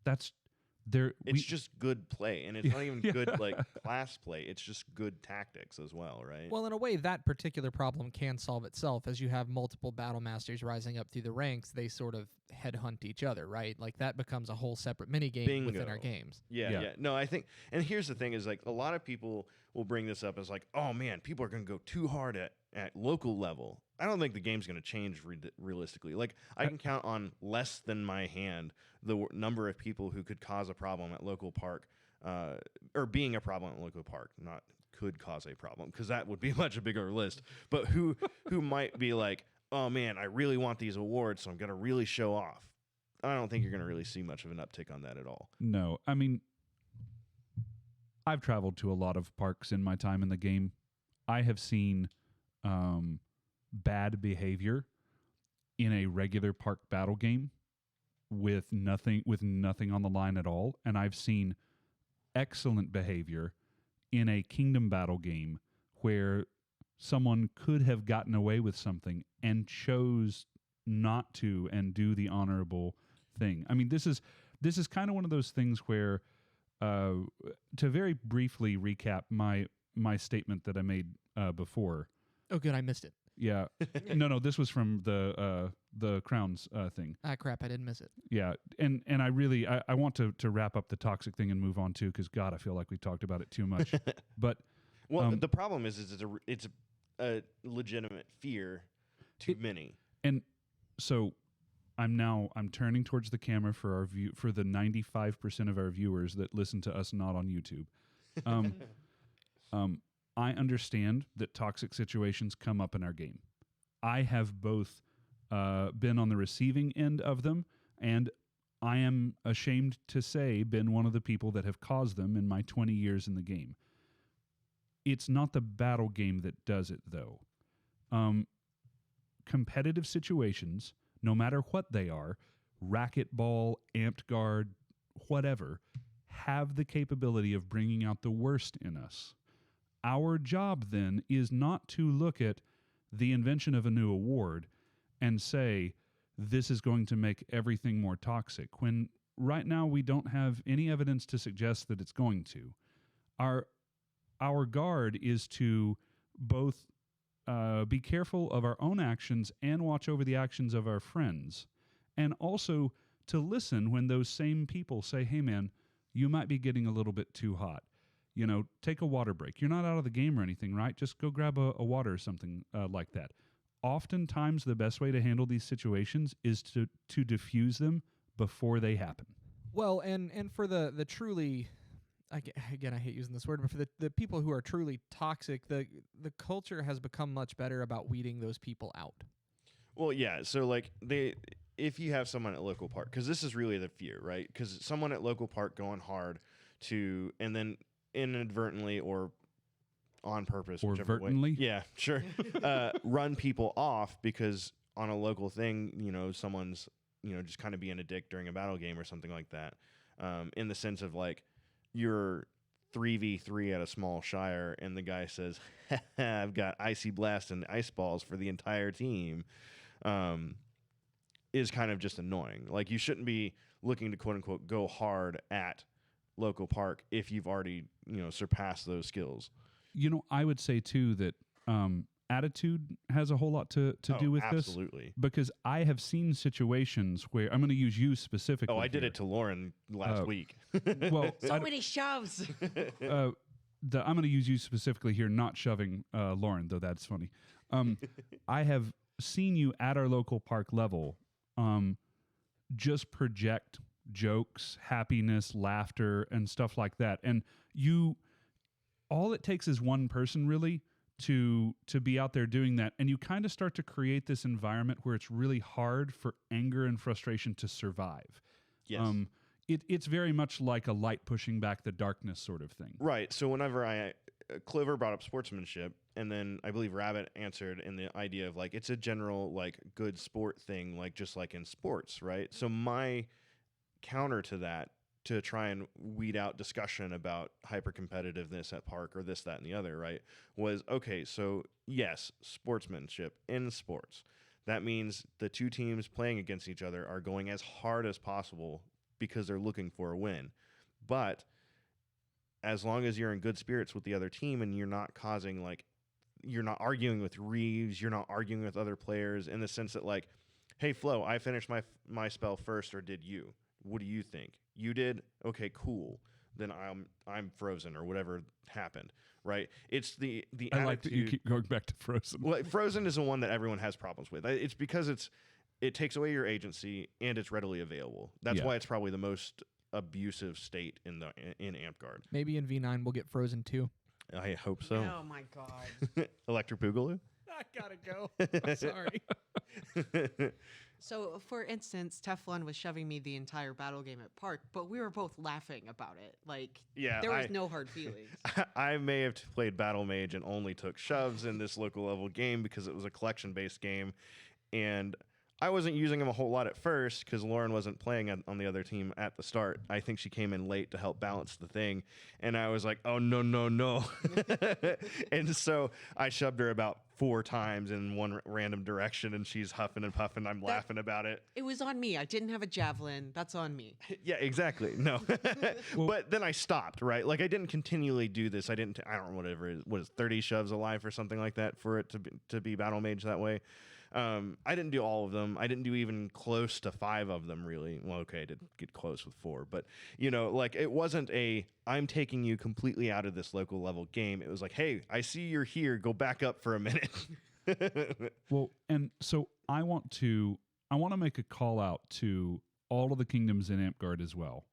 It's just good play, and it's not even good like class play. It's just good tactics as well, right? Well, in a way, that particular problem can solve itself. As you have multiple battle masters rising up through the ranks, they sort of headhunt each other, right? Like that becomes a whole separate mini game within our games. Yeah. No, I think, and here's the thing: is like a lot of people will bring this up as like, oh man, people are going to go too hard at local level. I don't think the game's going to change realistically. Like I can count on less than my hand the number of people who could cause a problem at local park, or being a problem at local park, not could cause a problem, because that would be a much bigger list. But who might be like, oh man, I really want these awards, so I'm going to really show off. I don't think you're going to really see much of an uptick on that at all. No, I mean, I've traveled to a lot of parks in my time in the game. I have seen bad behavior in a regular park battle game with nothing on the line at all, and I've seen excellent behavior in a kingdom battle game where someone could have gotten away with something and chose not to and do the honorable thing. I mean, this is kind of one of those things where to very briefly recap my statement that I made before. Oh, good, I missed it. Yeah. No, this was from the the crowns thing. Ah, crap! I didn't miss it. Yeah, and I really I want to wrap up the toxic thing and move on too, because God, I feel like we talked about it too much. But well, the problem is it's a legitimate fear to many. And so I'm turning towards the camera for the 95% of our viewers that listen to us not on YouTube. I understand that toxic situations come up in our game. I have both been on the receiving end of them, and I am ashamed to say been one of the people that have caused them in my 20 years in the game. It's not the battle game that does it, though. Competitive situations, no matter what they are, racquetball, Amtgard, whatever, have the capability of bringing out the worst in us. Our job, then, is not to look at the invention of a new award and say, this is going to make everything more toxic, when right now we don't have any evidence to suggest that it's going to. Our guard is to both be careful of our own actions and watch over the actions of our friends, and also to listen when those same people say, hey man, you might be getting a little bit too hot. You know, take a water break. You're not out of the game or anything, right? Just go grab a water or something like that. Oftentimes, the best way to handle these situations is to diffuse them before they happen. Well, and for the truly, again, I hate using this word, but for the people who are truly toxic, the culture has become much better about weeding those people out. Well, yeah. So like if you have someone at local park, because this is really the fear, right? Because someone at local park going hard and then inadvertently or on purpose, or vertently, yeah, sure, run people off because on a local thing, you know, someone's, you know, just kind of being a dick during a battle game or something like that. In the sense of like you're 3v3 at a small shire and the guy says, I've got icy blast and ice balls for the entire team, is kind of just annoying. Like you shouldn't be looking to quote unquote go hard at local park if you've already, you know, surpassed those skills. You know, I would say too that attitude has a whole lot to do with this. Absolutely. Because I have seen situations where I'm going to use you specifically. Oh, I did here. it to Lauren last week. Well, so many shoves. I'm going to use you specifically here, not shoving Lauren, though that's funny. I have seen you at our local park level just project jokes, happiness, laughter, and stuff like that. And all it takes is one person really to be out there doing that, and you kind of start to create this environment where it's really hard for anger and frustration to survive. Yes. It's very much like a light pushing back the darkness sort of thing. Right. So whenever Clover brought up sportsmanship, and then I believe Rabbit answered in the idea of like it's a general like good sport thing, like just like in sports, right? So my counter to that, to try and weed out discussion about hyper competitiveness at park or this, that, and the other, right, was okay. So yes, sportsmanship in sports. That means the two teams playing against each other are going as hard as possible because they're looking for a win. But as long as you're in good spirits with the other team and you're not causing like, you're not arguing with Reeves, you're not arguing with other players in the sense that like, hey Flo, I finished my spell first, or did you? What do you think? You did? Okay, cool. Then I'm frozen or whatever happened, right? It's the I attitude. like that you keep going back to Frozen. Well, Frozen is the one that everyone has problems with. It's because it takes away your agency and it's readily available. That's why it's probably the most abusive state in Amtgard. Maybe in V9 we'll get Frozen too. I hope so. Oh my god. Electric Boogaloo? I gotta go. I'm sorry. So, for instance, Teflon was shoving me the entire battle game at park, but we were both laughing about it. Like, there was no hard feelings. I may have played Battle Mage and only took shoves in this local level game because it was a collection-based game, and I wasn't using him a whole lot at first because Lauren wasn't playing on the other team at the start. I think she came in late to help balance the thing, and I was like, oh, no. And so I shoved her about 4 times in one random direction, and she's huffing and puffing. I'm laughing about it. It was on me. I didn't have a javelin. That's on me. Yeah, exactly. No. But then I stopped, right? Like, I didn't continually do this. I don't know, whatever it is. What is 30 shoves alive or something like that for it to be Battle Mage that way? I didn't do all of them. I didn't do even close to 5 of them, really. Well, okay, I did get close with 4, but like it wasn't I'm taking you completely out of this local level game. It was like, hey, I see you're here. Go back up for a minute. Well, and so I want to make a call out to all of the kingdoms in Amtgard as well.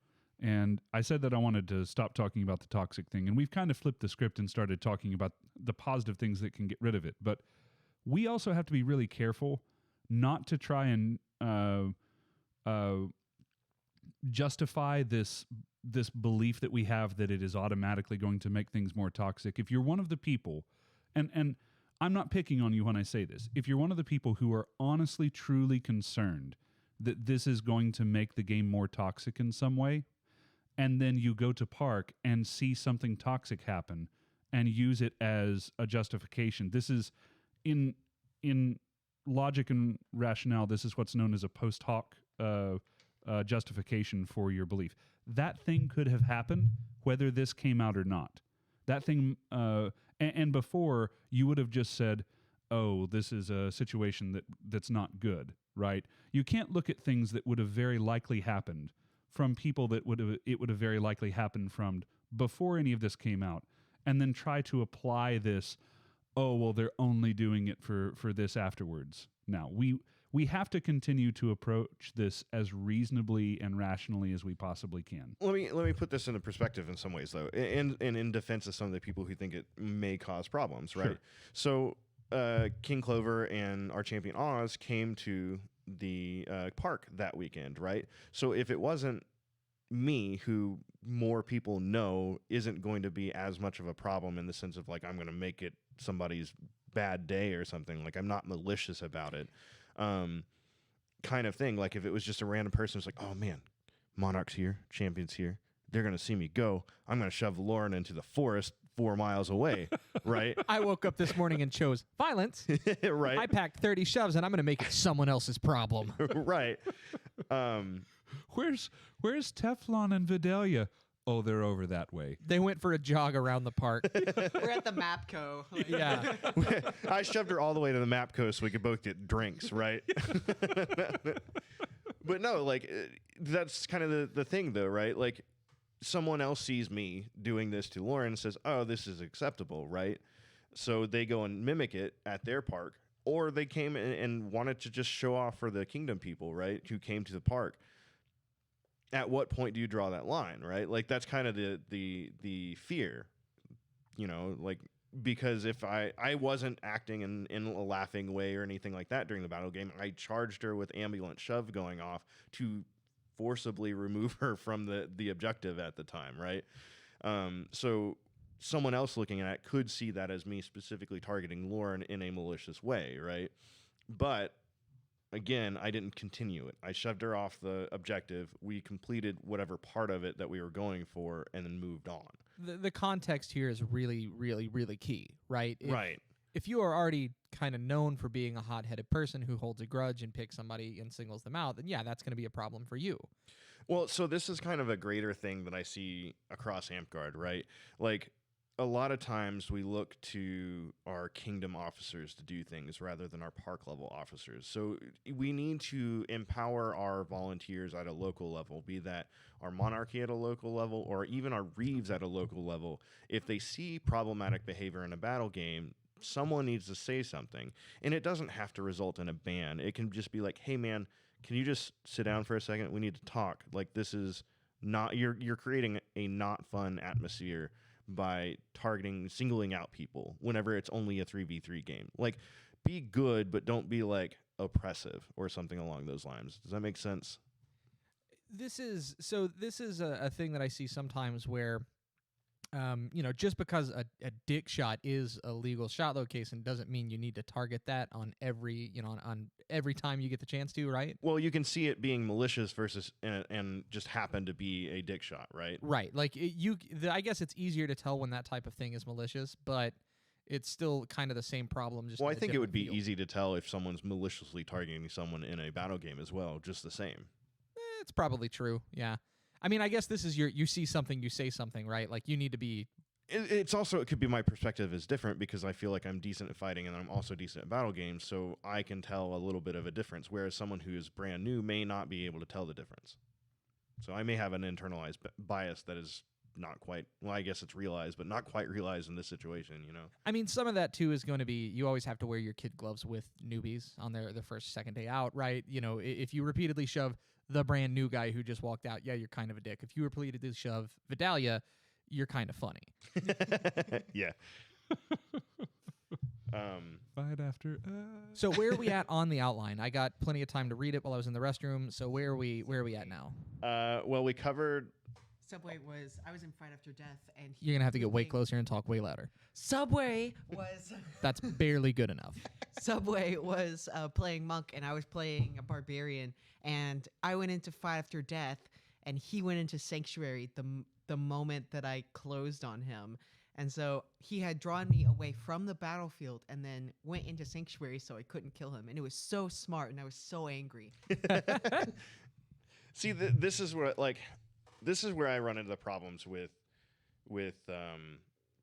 And I said that I wanted to stop talking about the toxic thing, and we've kind of flipped the script and started talking about the positive things that can get rid of it. But we also have to be really careful not to try and justify this belief that we have that it is automatically going to make things more toxic. If you're one of the people, and I'm not picking on you when I say this, if you're one of the people who are honestly, truly concerned that this is going to make the game more toxic in some way, and then you go to park and see something toxic happen and use it as a justification. This is in logic and rationale, this is what's known as a post hoc justification for your belief. That thing could have happened whether this came out or not. That thing, and before, you would have just said, oh, this is a situation that's not good, right? You can't look at things that would have very likely happened from people that it would have very likely happened from before any of this came out, and then try to apply this, oh, well, they're only doing it for this afterwards. Now, we have to continue to approach this as reasonably and rationally as we possibly can. Let me put this into perspective in some ways, though, and in defense of some of the people who think it may cause problems, right? Sure. So King Clover and our champion Oz came to the park that weekend, right? So if it wasn't me, who more people know isn't going to be as much of a problem in the sense of like I'm going to make it somebody's bad day or something, like I'm not malicious about it, kind of thing. Like if it was just a random person who's like, oh man, Monarch's here, Champion's here, they're going to see me go, I'm going to shove Lauren into the forest 4 miles away, right? I woke up this morning and chose violence. Right. I packed 30 shoves and I'm going to make it someone else's problem. Right. Where's Teflon and Vidalia? Oh, they're over that way. They went for a jog around the park. We're at the Mapco. Yeah. I shoved her all the way to the Mapco so we could both get drinks, right? But no, like that's kind of the thing, though, right? Like someone else sees me doing this to Lauren and says, oh, this is acceptable, right? So they go and mimic it at their park, or they came and wanted to just show off for the kingdom people, right, who came to the park. At what point do you draw that line, right? Like that's kind of the fear, like because if I wasn't acting in a laughing way or anything like that during the battle game, I charged her with ambulance shove going off to forcibly remove her from the objective at the time, right? So someone else looking at it could see that as me specifically targeting Lauren in a malicious way, right? But again, I didn't continue it. I shoved her off the objective. We completed whatever part of it that we were going for and then moved on. The context here is really, really, really key, right? Right. If you are already kind of known for being a hot-headed person who holds a grudge and picks somebody and singles them out, then yeah, that's going to be a problem for you. Well, so this is kind of a greater thing that I see across Amtgard, right? Like, a lot of times we look to our kingdom officers to do things rather than our park level officers. So we need to empower our volunteers at a local level, be that our monarchy at a local level or even our reeves at a local level. If they see problematic behavior in a battle game, someone needs to say something. And it doesn't have to result in a ban. It can just be like, hey man, can you just sit down for a second? We need to talk. Like this is not, you're creating a not fun atmosphere by singling out people whenever it's only a 3v3 game. Like, be good, but don't be, like, oppressive or something along those lines. Does that make sense? This is a thing that I see sometimes where, just because a dick shot is a legal shot location doesn't mean you need to target that on every, on every time you get the chance to, right? Well, you can see it being malicious versus and just happen to be a dick shot, right? Right. Like I guess it's easier to tell when that type of thing is malicious, but it's still kind of the same problem. Just well, I think it would be easy to tell if someone's maliciously targeting someone in a battle game as well, just the same. It's probably true. Yeah. I mean, I guess this is you see something, you say something, right? Like you need to be It's also, it could be my perspective is different because I feel like I'm decent at fighting and I'm also decent at battle games, so I can tell a little bit of a difference, whereas someone who is brand new may not be able to tell the difference. So I may have an internalized bias that is not quite, well, I guess it's realized, but not quite realized in this situation, you know? I mean, some of that too is going to be, you always have to wear your kid gloves with newbies on their first, second day out, right? You know, if you repeatedly shove the brand new guy who just walked out, yeah, you're kind of a dick. If you repeatedly shove Vidalia, you're kind of funny. Yeah. Fight after. So where are we at on the outline? I got plenty of time to read it while I was in the restroom. So where are we at now? Well, we covered. Subway was, I was in Fight After Death, and You're gonna have to get way closer and talk way louder. Subway was That's barely good enough. Subway was playing monk, and I was playing a barbarian, and I went into Fight After Death, and he went into Sanctuary the moment that I closed on him. And so he had drawn me away from the battlefield and then went into Sanctuary so I couldn't kill him. And it was so smart, and I was so angry. See, this is where I run into the problems with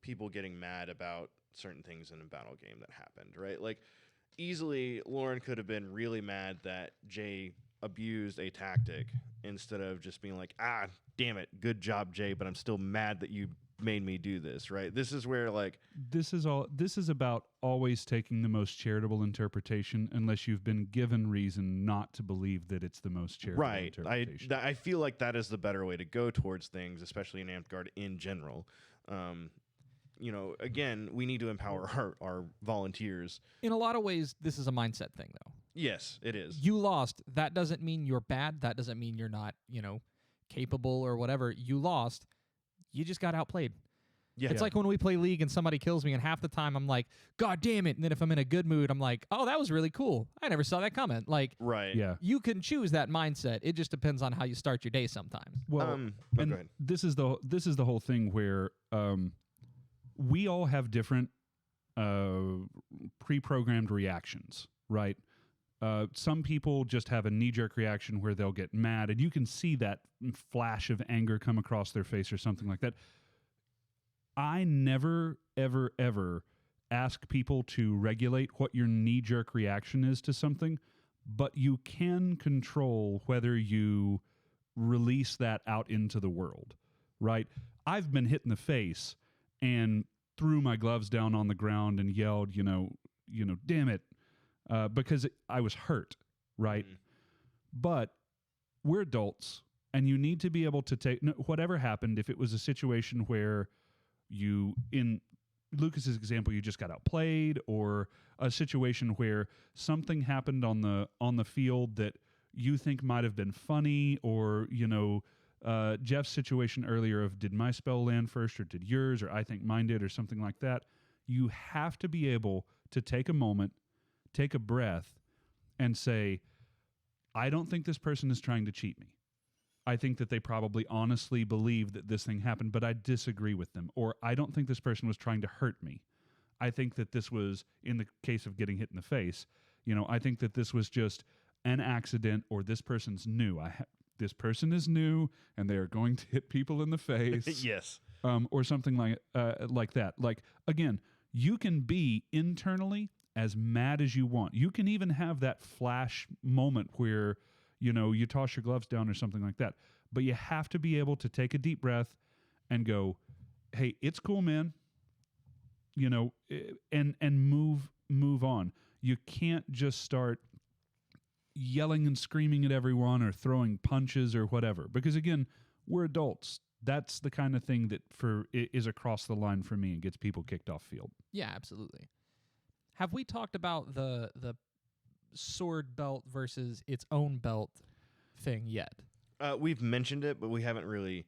people getting mad about certain things in a battle game that happened, right? Like, easily, Lauren could have been really mad that Jay abused a tactic instead of just being like, ah, damn it, good job, Jay, but I'm still mad that you made me do this, right? This is where, like, this is about always taking the most charitable interpretation unless you've been given reason not to believe that it's the most charitable right. interpretation. I feel like that is the better way to go towards things, especially in Amtgard in general. You know, again, we need to empower our volunteers. In a lot of ways, this is a mindset thing, though. Yes, it is. You lost. That doesn't mean you're bad. That doesn't mean you're not, capable or whatever. You lost. You just got outplayed. Yeah. It's like when we play League and somebody kills me, and half the time I'm like, God damn it. And then if I'm in a good mood, I'm like, oh, that was really cool. I never saw that coming. Like, right. Yeah. You can choose that mindset. It just depends on how you start your day sometimes. Well, and go ahead. This is the whole thing where we all have different pre-programmed reactions, right? Some people just have a knee-jerk reaction where they'll get mad, and you can see that flash of anger come across their face or something like that. I never, ever, ever ask people to regulate what your knee-jerk reaction is to something, but you can control whether you release that out into the world, right? I've been hit in the face and threw my gloves down on the ground and yelled, damn it, because I was hurt, right? But we're adults, and you need to be able to take whatever happened. If it was a situation where you, in Lucas's example, you just got outplayed, or a situation where something happened on the field that you think might have been funny, or Jeff's situation earlier of did my spell land first or did yours, or I think mine did, or something like that. You have to be able to take a moment, take a breath, and say, I don't think this person is trying to cheat me. I think that they probably honestly believe that this thing happened, but I disagree with them. Or I don't think this person was trying to hurt me. I think that this was, in the case of getting hit in the face, I think that this was just an accident, or this person's new. This person is new, and they are going to hit people in the face. Yes. Or something like that. Like, again, you can be internally as mad as you want. You can even have that flash moment where, you toss your gloves down or something like that. But you have to be able to take a deep breath and go, hey, it's cool, man. And move on. You can't just start yelling and screaming at everyone or throwing punches or whatever. Because again, we're adults. That's the kind of thing that is across the line for me and gets people kicked off field. Yeah, absolutely. Have we talked about the sword belt versus its own belt thing yet? We've mentioned it, but we haven't really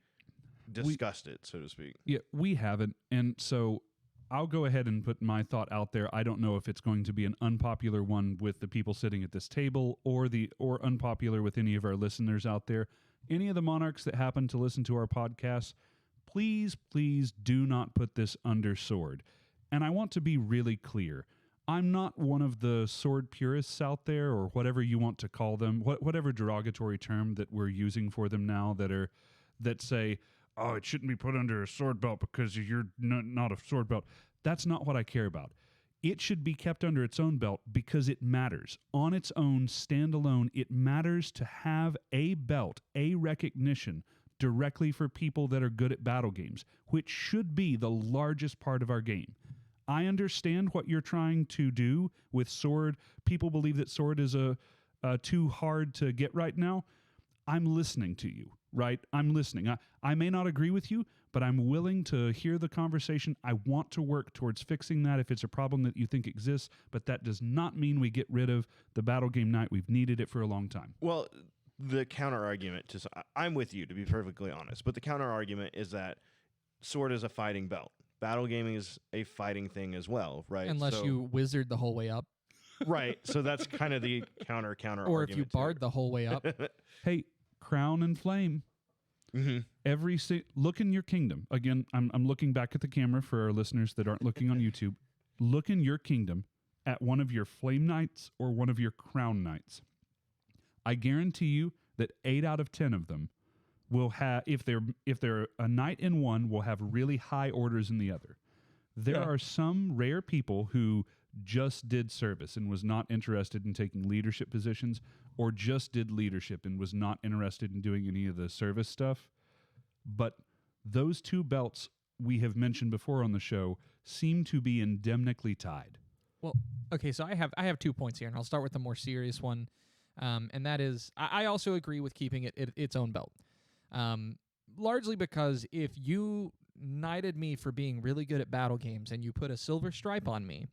discussed it, so to speak. Yeah, we haven't. And so I'll go ahead and put my thought out there. I don't know if it's going to be an unpopular one with the people sitting at this table or unpopular with any of our listeners out there. Any of the monarchs that happen to listen to our podcast, please do not put this under sword. And I want to be really clear. I'm not one of the sword purists out there, or whatever you want to call them, whatever derogatory term that we're using for them now, that say, oh, it shouldn't be put under a sword belt because you're not a sword belt. That's not what I care about. It should be kept under its own belt because it matters. On its own, standalone, it matters to have a belt, a recognition directly for people that are good at battle games, which should be the largest part of our game. I understand what you're trying to do with sword. People believe that sword is too hard to get right now. I'm listening to you, right? I'm listening. I may not agree with you, but I'm willing to hear the conversation. I want to work towards fixing that if it's a problem that you think exists, but that does not mean we get rid of the battle game night. We've needed it for a long time. Well, the counter argument to I'm with you, to be perfectly honest, but the counter argument is that sword is a fighting belt. Battle gaming is a fighting thing as well, right? Unless you wizard the whole way up. Right. So that's kind of the counter Or if you argument to barred it. the whole way up. Hey, crown and flame. Mm-hmm. Look in your kingdom. Again, I'm looking back at the camera for our listeners that aren't looking on YouTube. Look in your kingdom at one of your flame knights or one of your crown knights. I guarantee you that 8 out of 10 of them will have, if they're a knight in one, will have really high orders in the other. There are some rare people who just did service and was not interested in taking leadership positions, or just did leadership and was not interested in doing any of the service stuff. But those two belts we have mentioned before on the show seem to be endemically tied. Well, okay, so I have 2 points here, and I'll start with the more serious one, and that is I also agree with keeping it its own belt, largely because if you knighted me for being really good at battle games and you put a silver stripe on me,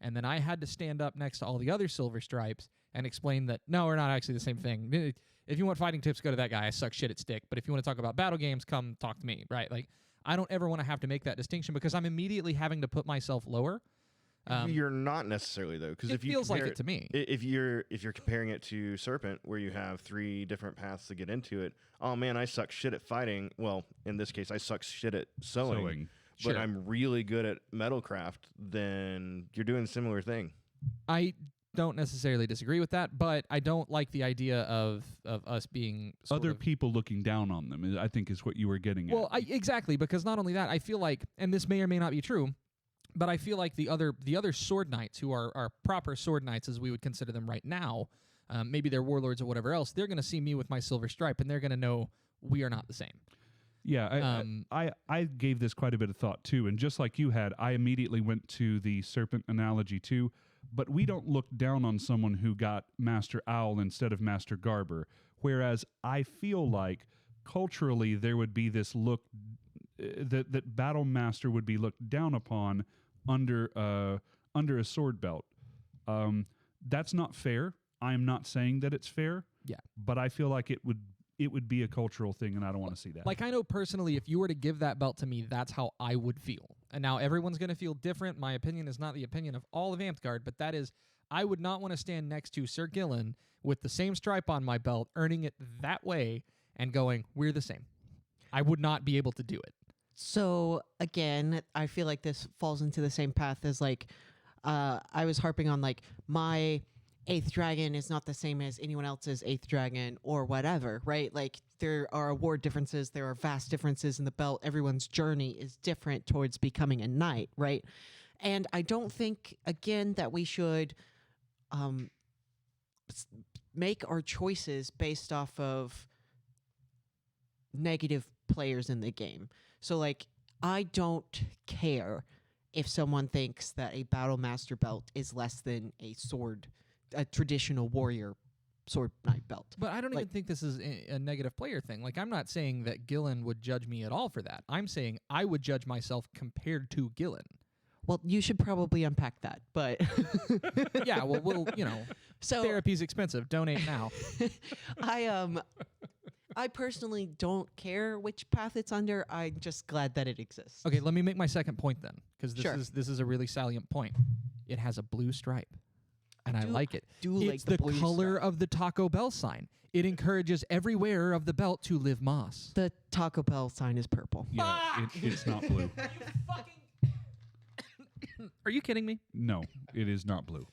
and then I had to stand up next to all the other silver stripes and explain that, no, we're not actually the same thing. If you want fighting tips, go to that guy. I suck shit at stick. But if you want to talk about battle games, come talk to me, right? Like, I don't ever want to have to make that distinction because I'm immediately having to put myself lower. You're not necessarily, though, because It if you feels like compare it to me. If you're comparing it to Serpent, where you have 3 different paths to get into it, oh man, I suck shit at fighting. Well, in this case, I suck shit at sewing. But Sure. I'm really good at metalcraft. Then you're doing a similar thing. I don't necessarily disagree with that, but I don't like the idea of us being Other people looking down on them, I think, is what you were getting at. Well, exactly, because not only that, I feel like, and this may or may not be true, but I feel like the other sword knights who are proper sword knights, as we would consider them right now, maybe they're warlords or whatever else, they're going to see me with my silver stripe, and they're going to know we are not the same. Yeah, I gave this quite a bit of thought too, and just like you had, I immediately went to the serpent analogy too. But we don't look down on someone who got Master Owl instead of Master Garber, whereas I feel like culturally there would be this look that Battle Master would be looked down upon under a sword belt. That's not fair. I'm not saying that it's fair. Yeah, but I feel like it would be a cultural thing, and I don't want to see that. Like, I know personally, if you were to give that belt to me, that's how I would feel. And now everyone's going to feel different. My opinion is not the opinion of all of Amtgard, but that is, I would not want to stand next to Sir Gillen with the same stripe on my belt, earning it that way, and going, we're the same. I would not be able to do it. So again, I feel like this falls into the same path as like I was harping on like my 8th dragon is not the same as anyone else's 8th dragon or whatever, right? Like there are award differences, there are vast differences in the belt. Everyone's journey is different towards becoming a knight, right? And I don't think, again, that we should make our choices based off of negative players in the game. So like, I don't care if someone thinks that a Battle Master belt is less than a traditional warrior sword knight belt. But I don't even think this is a negative player thing. Like, I'm not saying that Gillen would judge me at all for that. I'm saying I would judge myself compared to Gillen. Well, you should probably unpack that, but... Yeah, well, so therapy's expensive. Donate now. I personally don't care which path it's under. I'm just glad that it exists. Okay, let me make my second point then, because Sure. this is a really salient point. It has a blue stripe, and I like it. like It's the the blue color stripe. of the Taco Bell sign. It encourages every wearer of the belt to live moss. The Taco Bell sign is purple. Yeah, it's not blue. Are you kidding me? No, it is not blue.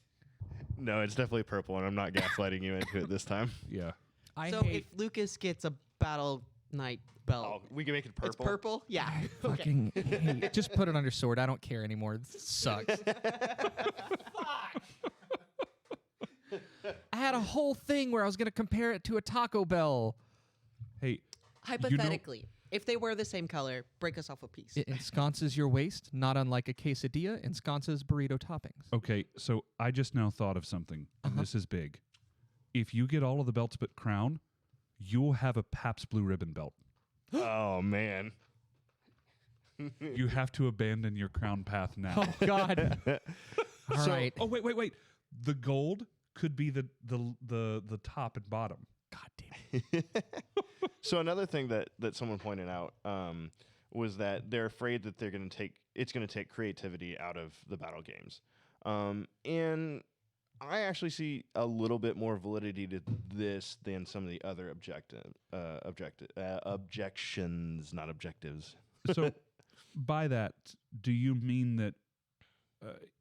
No, it's definitely purple, and I'm not gaslighting you into it this time. Yeah. So if Lucas gets a battle Knight belt. Oh, we can make it It's purple. purple? Yeah. Okay. Fucking hate. Just put it on your sword. I don't care anymore. This sucks. I had a whole thing where I was going to compare it to a Taco Bell. Hey, Hypothetically, if they were the same color, break us off a piece. It ensconces your waist, not unlike a quesadilla ensconces burrito toppings. okay, so I just now thought of something, and this is big. If you get all of the belts but crown, you'll have a Pabst Blue Ribbon belt. Oh man. You have to abandon your crown path now. Oh, God. All right. Oh, wait. The gold could be the top and bottom. God damn it. So another thing that someone pointed out was that they're afraid that it's going to take creativity out of the battle games, and I actually see a little bit more validity to this than some of the other objections, not objectives. So by that, do you mean that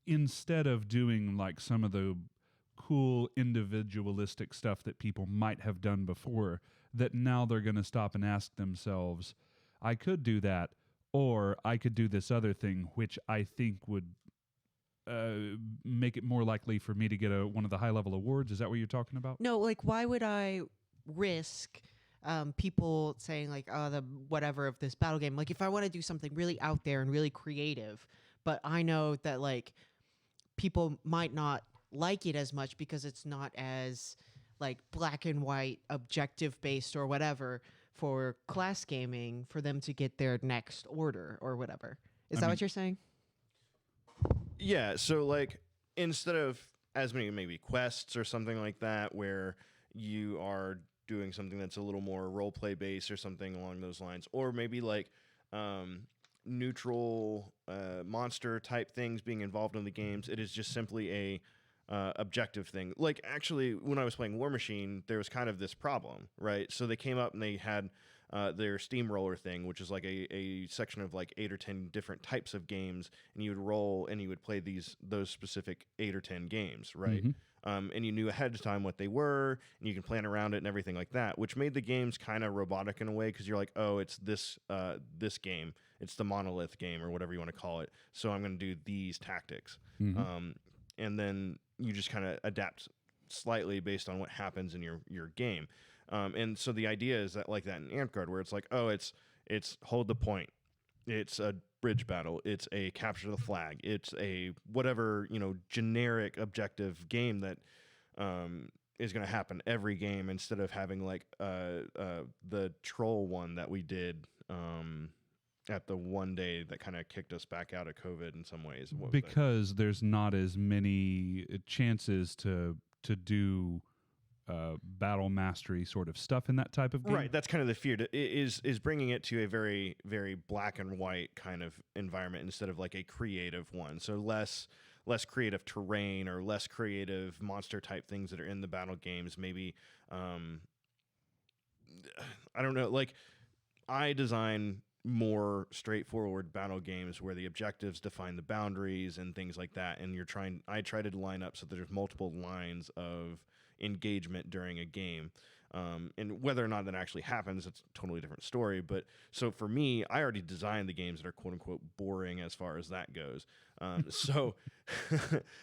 instead of doing like some of the cool individualistic stuff that people might have done before, that now they're going to stop and ask themselves, I could do that, or I could do this other thing, which I think would make it more likely for me to get one of the high-level awards? Is that what you're talking about? No, like, why would I risk people saying, like, oh, the whatever of this battle game? Like, if I want to do something really out there and really creative, but I know that, like, people might not like it as much because it's not as, like, black and white, objective-based or whatever for class gaming for them to get their next order or whatever. Is that what you're saying? Yeah, so like instead of as many maybe quests or something like that where you are doing something that's a little more role play based or something along those lines, or maybe like neutral monster type things being involved in the games, it is just simply a objective thing. Like actually when I was playing War Machine, there was kind of this problem, right? So they came up and they had their steamroller thing, which is like a section of like 8 or 10 different types of games, and you would roll and you would play those specific 8 or 10 games, right? And you knew ahead of time what they were, and you can plan around it and everything like that, which made the games kind of robotic in a way, because you're like, oh, it's this game, it's the monolith game or whatever you want to call it, so I'm going to do these tactics. And then you just kind of adapt slightly based on what happens in your game. And so the idea is that like that in Amtgard, where it's like, oh, it's hold the point, it's a bridge battle, it's a capture the flag, it's a whatever, generic objective game that is going to happen every game, instead of having like the troll one that we did at the one day that kind of kicked us back out of COVID in some ways. Because there's not as many chances to do battle mastery sort of stuff in that type of game. Right, that's kind of the fear, is bringing it to a very, very black and white kind of environment instead of like a creative one. So less creative terrain or less creative monster type things that are in the battle games. Maybe I don't know. Like I design more straightforward battle games where the objectives define the boundaries and things like that, and I try to line up so that there's multiple lines of engagement during a game, and whether or not that actually happens, it's a totally different story. But so for me, I already designed the games that are quote unquote boring as far as that goes, so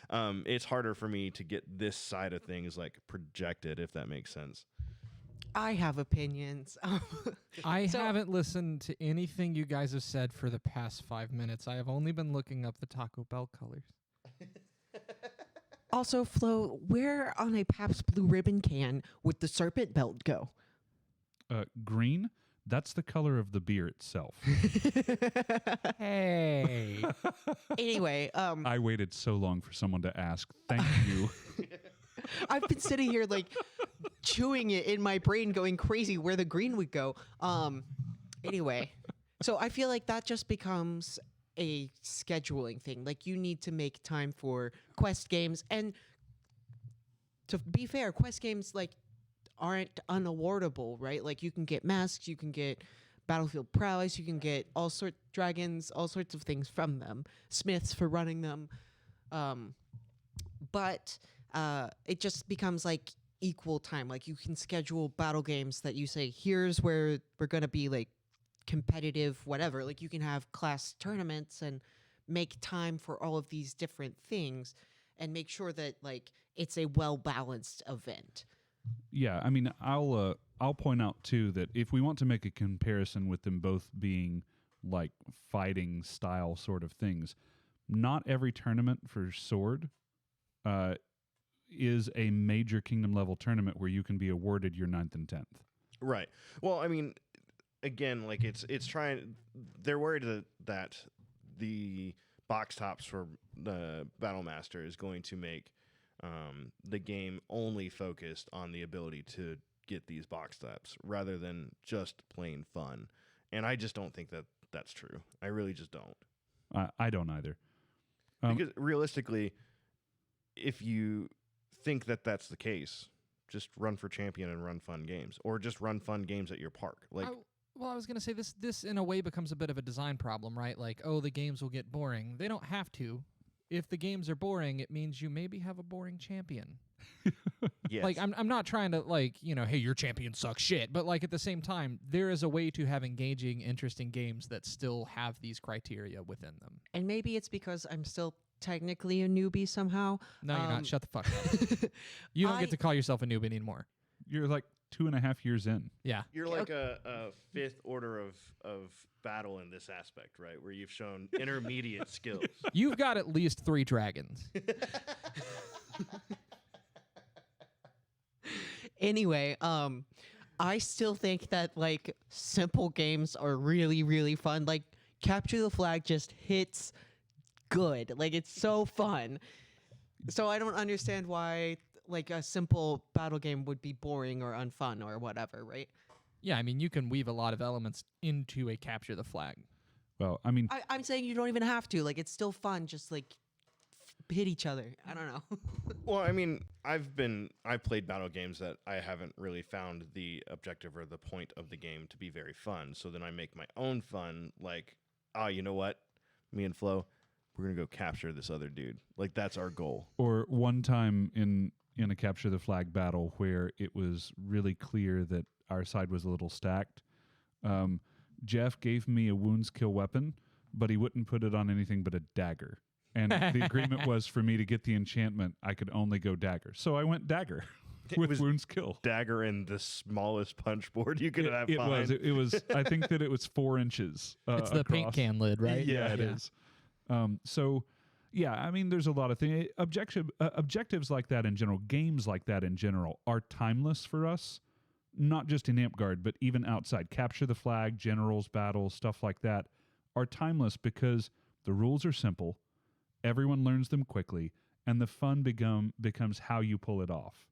it's harder for me to get this side of things like projected, if that makes sense. I have opinions. I haven't listened to anything you guys have said for the past 5 minutes. I have only been looking up the Taco Bell colors. Also, Flo, where on a Pabst Blue Ribbon can would the serpent belt go? Green? That's the color of the beer itself. Hey. Anyway, I waited so long for someone to ask. Thank you. I've been sitting here like chewing it in my brain, going crazy where the green would go. Anyway, so I feel like that just becomes a scheduling thing. Like you need to make time for quest games, and to be fair, quest games like aren't unawardable, right? Like you can get masks, you can get battlefield prowess, you can get all sorts dragons, all sorts of things from them, smiths for running them, but it just becomes like equal time. Like you can schedule battle games that you say, here's where we're going to be like competitive, whatever. Like you can have class tournaments and make time for all of these different things and make sure that like it's a well-balanced event. Yeah, I mean, I'll point out too that if we want to make a comparison with them both being like fighting style sort of things, not every tournament for Sword is a major kingdom level tournament where you can be awarded your 9th and 10th. Right. Well, I mean, again, like it's trying. They're worried that the box tops for the Battle Master is going to make the game only focused on the ability to get these box tops rather than just plain fun. And I just don't think that that's true. I really just don't. I don't either. Because realistically, if you think that that's the case, just run for champion and run fun games, or just run fun games at your park. Like, well, I was going to say this in a way becomes a bit of a design problem, right? Like, oh, the games will get boring. They don't have to. If the games are boring, it means you maybe have a boring champion. yes. Like, I'm not trying to, like, hey, your champion sucks shit. But, like, at the same time, there is a way to have engaging, interesting games that still have these criteria within them. And maybe it's because I'm still technically a newbie somehow. No, you're not. Shut the fuck up. You don't get to call yourself a newbie anymore. You're like 2.5 years in. Yeah. You're like a fifth order of battle in this aspect, right? Where you've shown intermediate skills. You've got at least 3 dragons. Anyway, I still think that like simple games are really, really fun. Like Capture the Flag just hits good. Like it's so fun. So I don't understand why like a simple battle game would be boring or unfun or whatever, right? Yeah, I mean, you can weave a lot of elements into a Capture the Flag. Well, I mean, I'm saying you don't even have to. Like it's still fun. Just like hit each other. I don't know. Well, I mean, I've played battle games that I haven't really found the objective or the point of the game to be very fun. So then I make my own fun. Like, you know what? Me and Flo, we're gonna go capture this other dude. Like that's our goal. Or one time in a Capture the Flag battle where it was really clear that our side was a little stacked. Jeff gave me a wounds kill weapon, but he wouldn't put it on anything but a dagger. And the agreement was for me to get the enchantment, I could only go dagger. So I went dagger with wounds kill. Dagger in the smallest punch board you could have. It was. It was. I think that it was 4 inches. It's the paint can lid, right? Yeah, it is. So, yeah, I mean, there's a lot of things. Objectives like that in general, games like that in general, are timeless for us. Not just in Amtgard, but even outside. Capture the Flag, generals, battles, stuff like that are timeless because the rules are simple. Everyone learns them quickly, and the fun becomes how you pull it off.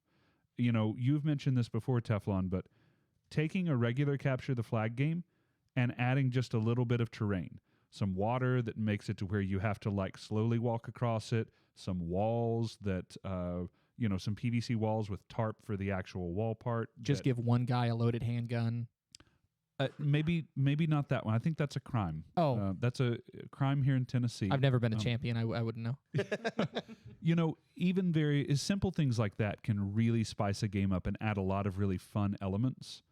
You know, you've mentioned this before, Teflon, but taking a regular Capture the Flag game and adding just a little bit of terrain, some water that makes it to where you have to like slowly walk across it, some walls that, some PVC walls with tarp for the actual wall part. Just give one guy a loaded handgun. Maybe not that one. I think that's a crime. Oh. That's a crime here in Tennessee. I've never been a champion. I wouldn't know. Even very simple things like that can really spice a game up and add a lot of really fun elements.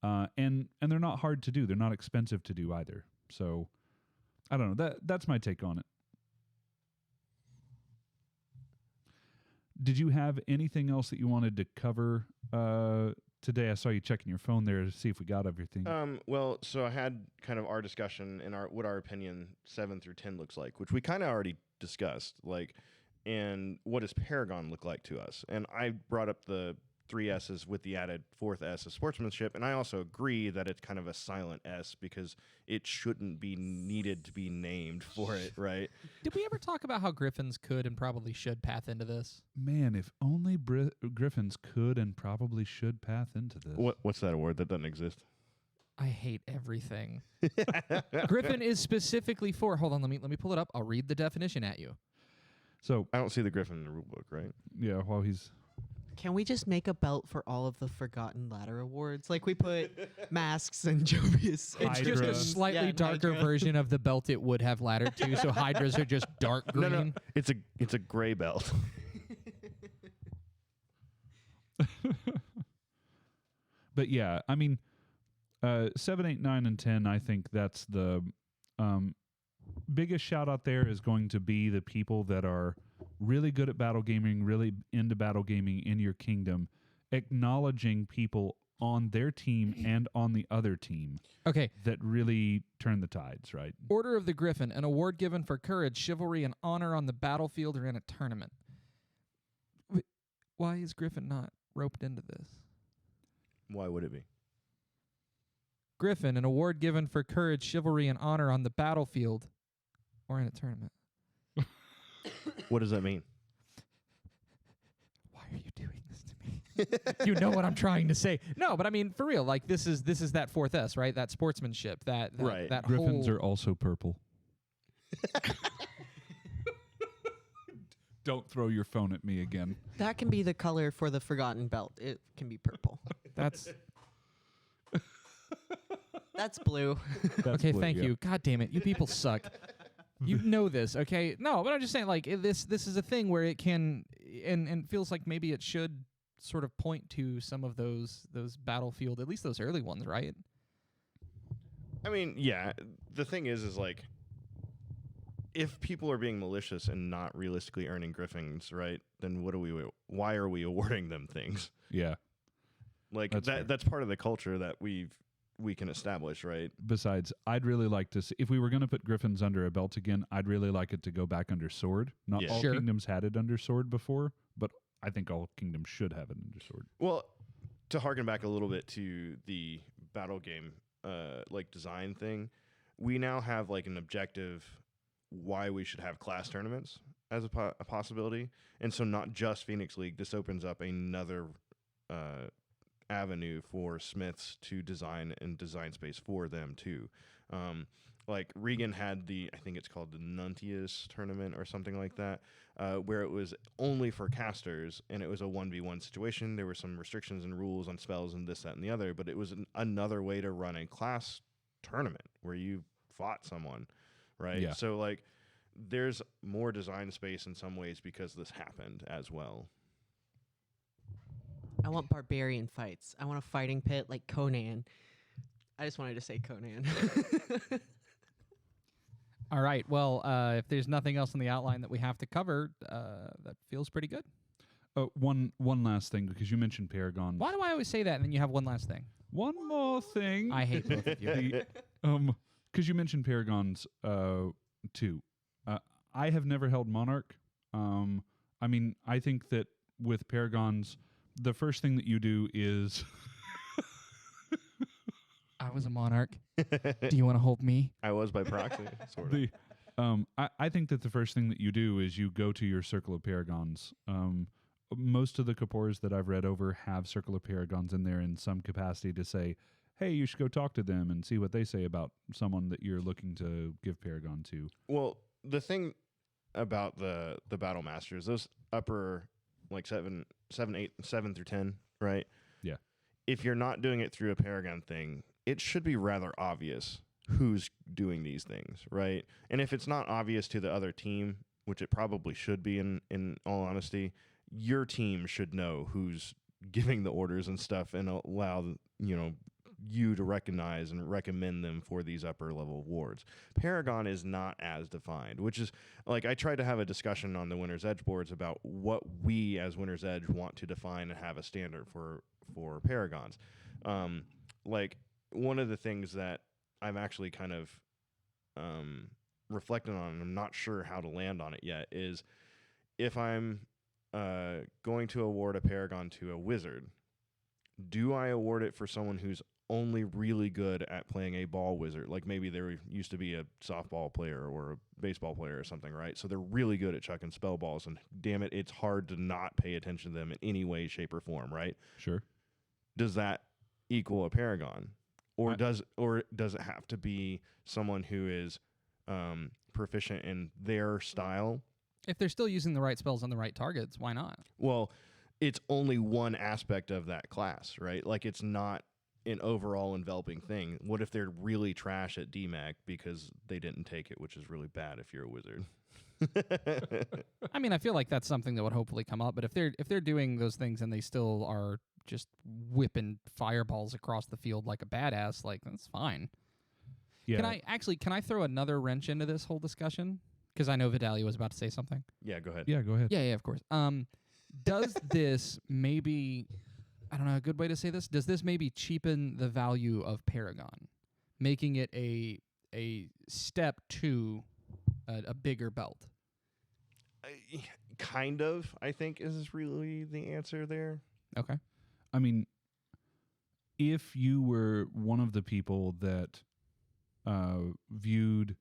And they're not hard to do. They're not expensive to do either. So, I don't know. That's my take on it. Did you have anything else that you wanted to cover today? I saw you checking your phone there to see if we got everything. Well, so I had kind of our discussion in what our opinion 7 through 10 looks like, which we kind of already discussed. Like, and what does Paragon look like to us? And I brought up the 3 S's with the added 4th S of sportsmanship, and I also agree that it's kind of a silent S because it shouldn't be needed to be named for it, right? Did we ever talk about how Griffins could and probably should path into this? Man, if only Griffins could and probably should path into this. What's that award that doesn't exist? I hate everything. Griffin is specifically for. Hold on, let me pull it up. I'll read the definition at you. So I don't see the Griffin in the rule book, right? Yeah, while he's. Can we just make a belt for all of the Forgotten Ladder awards? Like we put masks and Jovius. It's just a slightly darker version of the belt it would have laddered to. So Hydras are just dark green. No. It's a gray belt. But yeah, I mean, 7, 8, 9, and 10. I think that's the biggest shout out there is going to be the people that are really good at battle gaming, really into battle gaming in your kingdom, acknowledging people on their team and on the other team. Okay. That really turn the tides, right? Order of the Griffin, an award given for courage, chivalry, and honor on the battlefield or in a tournament. Why is Griffin not roped into this? Why would it be? Griffin, an award given for courage, chivalry, and honor on the battlefield or in a tournament. What does that mean? Why are you doing this to me? You know what I'm trying to say. No, but I mean, for real, like this is that fourth S, right? That sportsmanship, that Right. that Griffins whole are also purple. Don't throw your phone at me again. That can be the color for the Forgotten Belt. It can be purple. That's That's blue. okay. blue, Thank yeah. you. God damn it, you people suck. You know this, okay? No, but I'm just saying, like this is a thing where it can and feels like maybe it should sort of point to some of those battlefield, at least those early ones, right? I mean, yeah. The thing is like, if people are being malicious and not realistically earning griffins, right? Then why are we awarding them things? Yeah. Like That's fair. that's part of the culture that we can establish, right? Besides, I'd really like to see, if we were going to put griffins under a belt again, I'd really like it to go back under sword. Not Yeah. all Sure. kingdoms had it under sword before, but I think all kingdoms should have it under sword. Well, to harken back a little bit to the battle game like design thing, we now have like an objective why we should have class tournaments as a possibility. And so not just Phoenix League, this opens up another avenue for smiths to design and design space for them too. Like Regan had I think it's called the Nuntius tournament or something like that, where it was only for casters and it was a 1v1 situation. There were some restrictions and rules on spells and this, that, and the other, but it was another way to run a class tournament where you fought someone, right? Yeah. So like there's more design space in some ways because this happened as well. I want barbarian fights. I want a fighting pit like Conan. I just wanted to say Conan. All right. Well, if there's nothing else in the outline that we have to cover, that feels pretty good. One last thing, because you mentioned Paragon. Why do I always say that and then you have one last thing? One more thing. I hate both of you. Because you mentioned Paragons too. I have never held Monarch. I mean, I think that with Paragons, the first thing that you do is I was a monarch. Do you want to hold me? I was by proxy, sort of. I think that the first thing that you do is you go to your Circle of Paragons. Most of the Kapors that I've read over have Circle of Paragons in there in some capacity to say, hey, you should go talk to them and see what they say about someone that you're looking to give Paragon to. Well, the thing about the Battle Masters, those upper like 7 through 10, right? Yeah. If you're not doing it through a Paragon thing, it should be rather obvious who's doing these things, right? And if it's not obvious to the other team, which it probably should be in all honesty, your team should know who's giving the orders and stuff and allow, you to recognize and recommend them for these upper level awards. Paragon is not as defined, which is like I tried to have a discussion on the Winner's Edge boards about what we as Winner's Edge want to define and have a standard for Paragons. Like one of the things that I'm actually kind of reflecting on, and I'm not sure how to land on it yet, is if I'm going to award a Paragon to a wizard, do I award it for someone who's only really good at playing a ball wizard? Like maybe they used to be a softball player or a baseball player or something, right? So they're really good at chucking spell balls, and damn it, it's hard to not pay attention to them in any way, shape, or form, right? Sure. Does that equal a Paragon? Or does it have to be someone who is proficient in their style? If they're still using the right spells on the right targets, why not? Well, it's only one aspect of that class, right? Like it's not an overall enveloping thing. What if they're really trash at DMAC because they didn't take it, which is really bad if you're a wizard? I mean, I feel like that's something that would hopefully come up. But if they're doing those things and they still are just whipping fireballs across the field like a badass, like that's fine. Yeah. Can I throw another wrench into this whole discussion? Because I know Vidalia was about to say something. Yeah, go ahead. Yeah, go ahead. Yeah, of course. Does this maybe, I don't know, a good way to say this? Does this maybe cheapen the value of Paragon, making it a step to a bigger belt? Kind of, I think, is really the answer there. Okay. I mean, if you were one of the people that viewed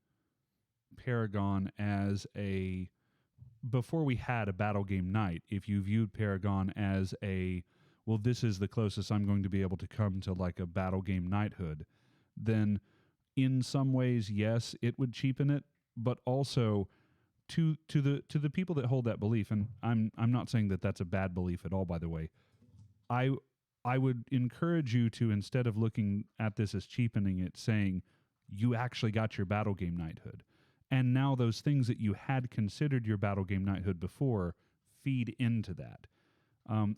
Paragon as before we had a Battlegame Night, if you viewed Paragon as well, this is the closest I'm going to be able to come to like a Battlegame Knighthood, then in some ways, yes, it would cheapen it, but also to the people that hold that belief, and I'm not saying that that's a bad belief at all, by the way. I would encourage you to, instead of looking at this as cheapening it, saying you actually got your Battlegame Knighthood. And now those things that you had considered your Battlegame Knighthood before feed into that.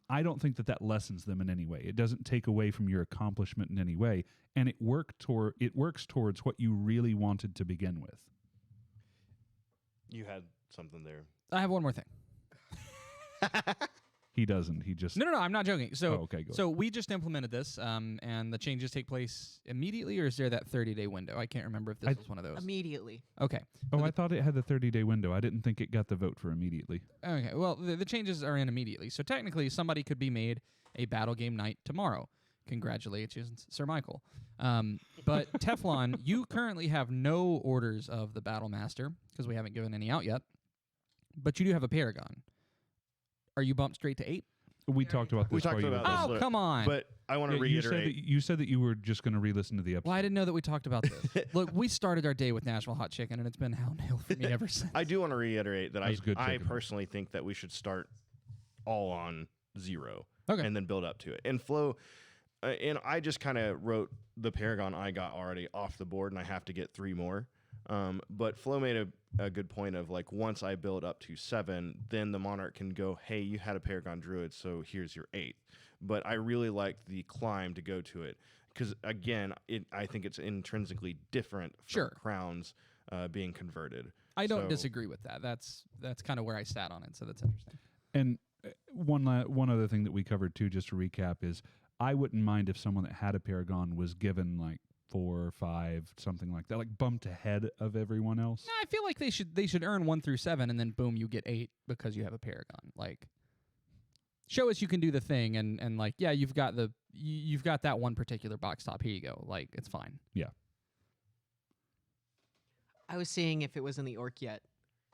I don't think that lessens them in any way. It doesn't take away from your accomplishment in any way, and it works towards what you really wanted to begin with. You had something there. I have one more thing. He doesn't. He just... No, I'm not joking. So, okay, go so we just implemented this, and the changes take place immediately, or is there that 30-day window? I can't remember if this was one of those. Immediately. Okay. Oh, I thought it had the 30-day window. I didn't think it got the vote for immediately. Okay. Well, the changes are in immediately. So technically, somebody could be made a Battlegame Knight tomorrow. Congratulations, Sir Michael. But Teflon, you currently have no orders of the Battle Master because we haven't given any out yet. But you do have a Paragon. Are you bumped straight to 8? We talked about this. We talked about Oh, this. come on. But I want to reiterate. You said that you were just going to re-listen to the episode. Well, I didn't know that we talked about this. Look, we started our day with Nashville Hot Chicken, and it's been hell nail for me ever since. I do want to reiterate that was good I chicken. personally think that we should start all on 0 Okay. and then build up to it. And Flo, and I just kind of wrote the Paragon I got already off the board, and I have to get 3 more. But Flo made a good point of like, once I build up to 7, then the Monarch can go, hey, you had a Paragon Druid, so here's your 8th. But I really like the climb to go to it because, again, I think it's intrinsically different from crowns being converted. I don't disagree with that. That's kind of where I sat on it, so that's interesting. And one other thing that we covered too, just to recap, is I wouldn't mind if someone that had a Paragon was given like 4 or 5, something like that, like bumped ahead of everyone else. No, I feel like they should earn 1 through 7, and then boom, you get 8 because you have a Paragon. Like, show us you can do the thing, and like, yeah, you've got that one particular box top. Here you go. Like, it's fine. Yeah. I was seeing if it was in the orc yet.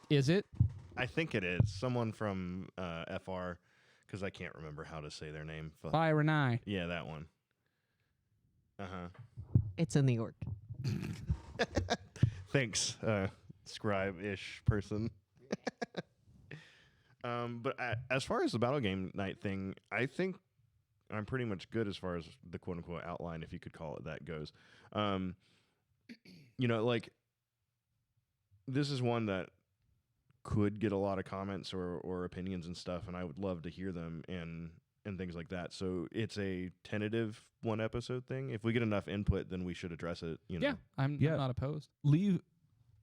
Is it? I think it is. Someone from FR, because I can't remember how to say their name. Renai. Yeah, that one. Uh-huh. It's in the orc. Thanks, scribe-ish person. But as far as the Battlegame Night thing, I think I'm pretty much good as far as the quote-unquote outline, if you could call it that, goes. Like, this is one that could get a lot of comments or opinions and stuff, and I would love to hear them and things like that. So it's a tentative 1-episode thing. If we get enough input, then we should address it. Yeah, I'm not opposed. We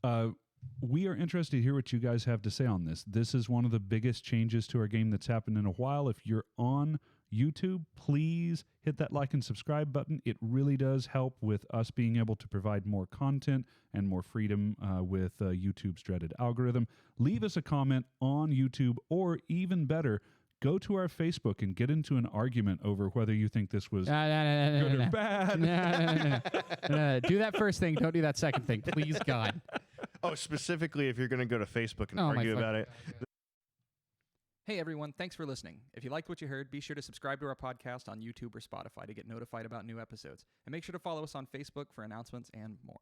are interested to hear what you guys have to say on this. This is one of the biggest changes to our game that's happened in a while. If you're on YouTube, please hit that like and subscribe button. It really does help with us being able to provide more content and more freedom with YouTube's dreaded algorithm. Leave us a comment on YouTube, or even better, go to our Facebook and get into an argument over whether you think this was good or bad. No. Do that first thing. Don't do that second thing. Please, God. Oh, specifically if you're going to go to Facebook and argue about it. Hey, everyone. Thanks for listening. If you liked what you heard, be sure to subscribe to our podcast on YouTube or Spotify to get notified about new episodes. And make sure to follow us on Facebook for announcements and more.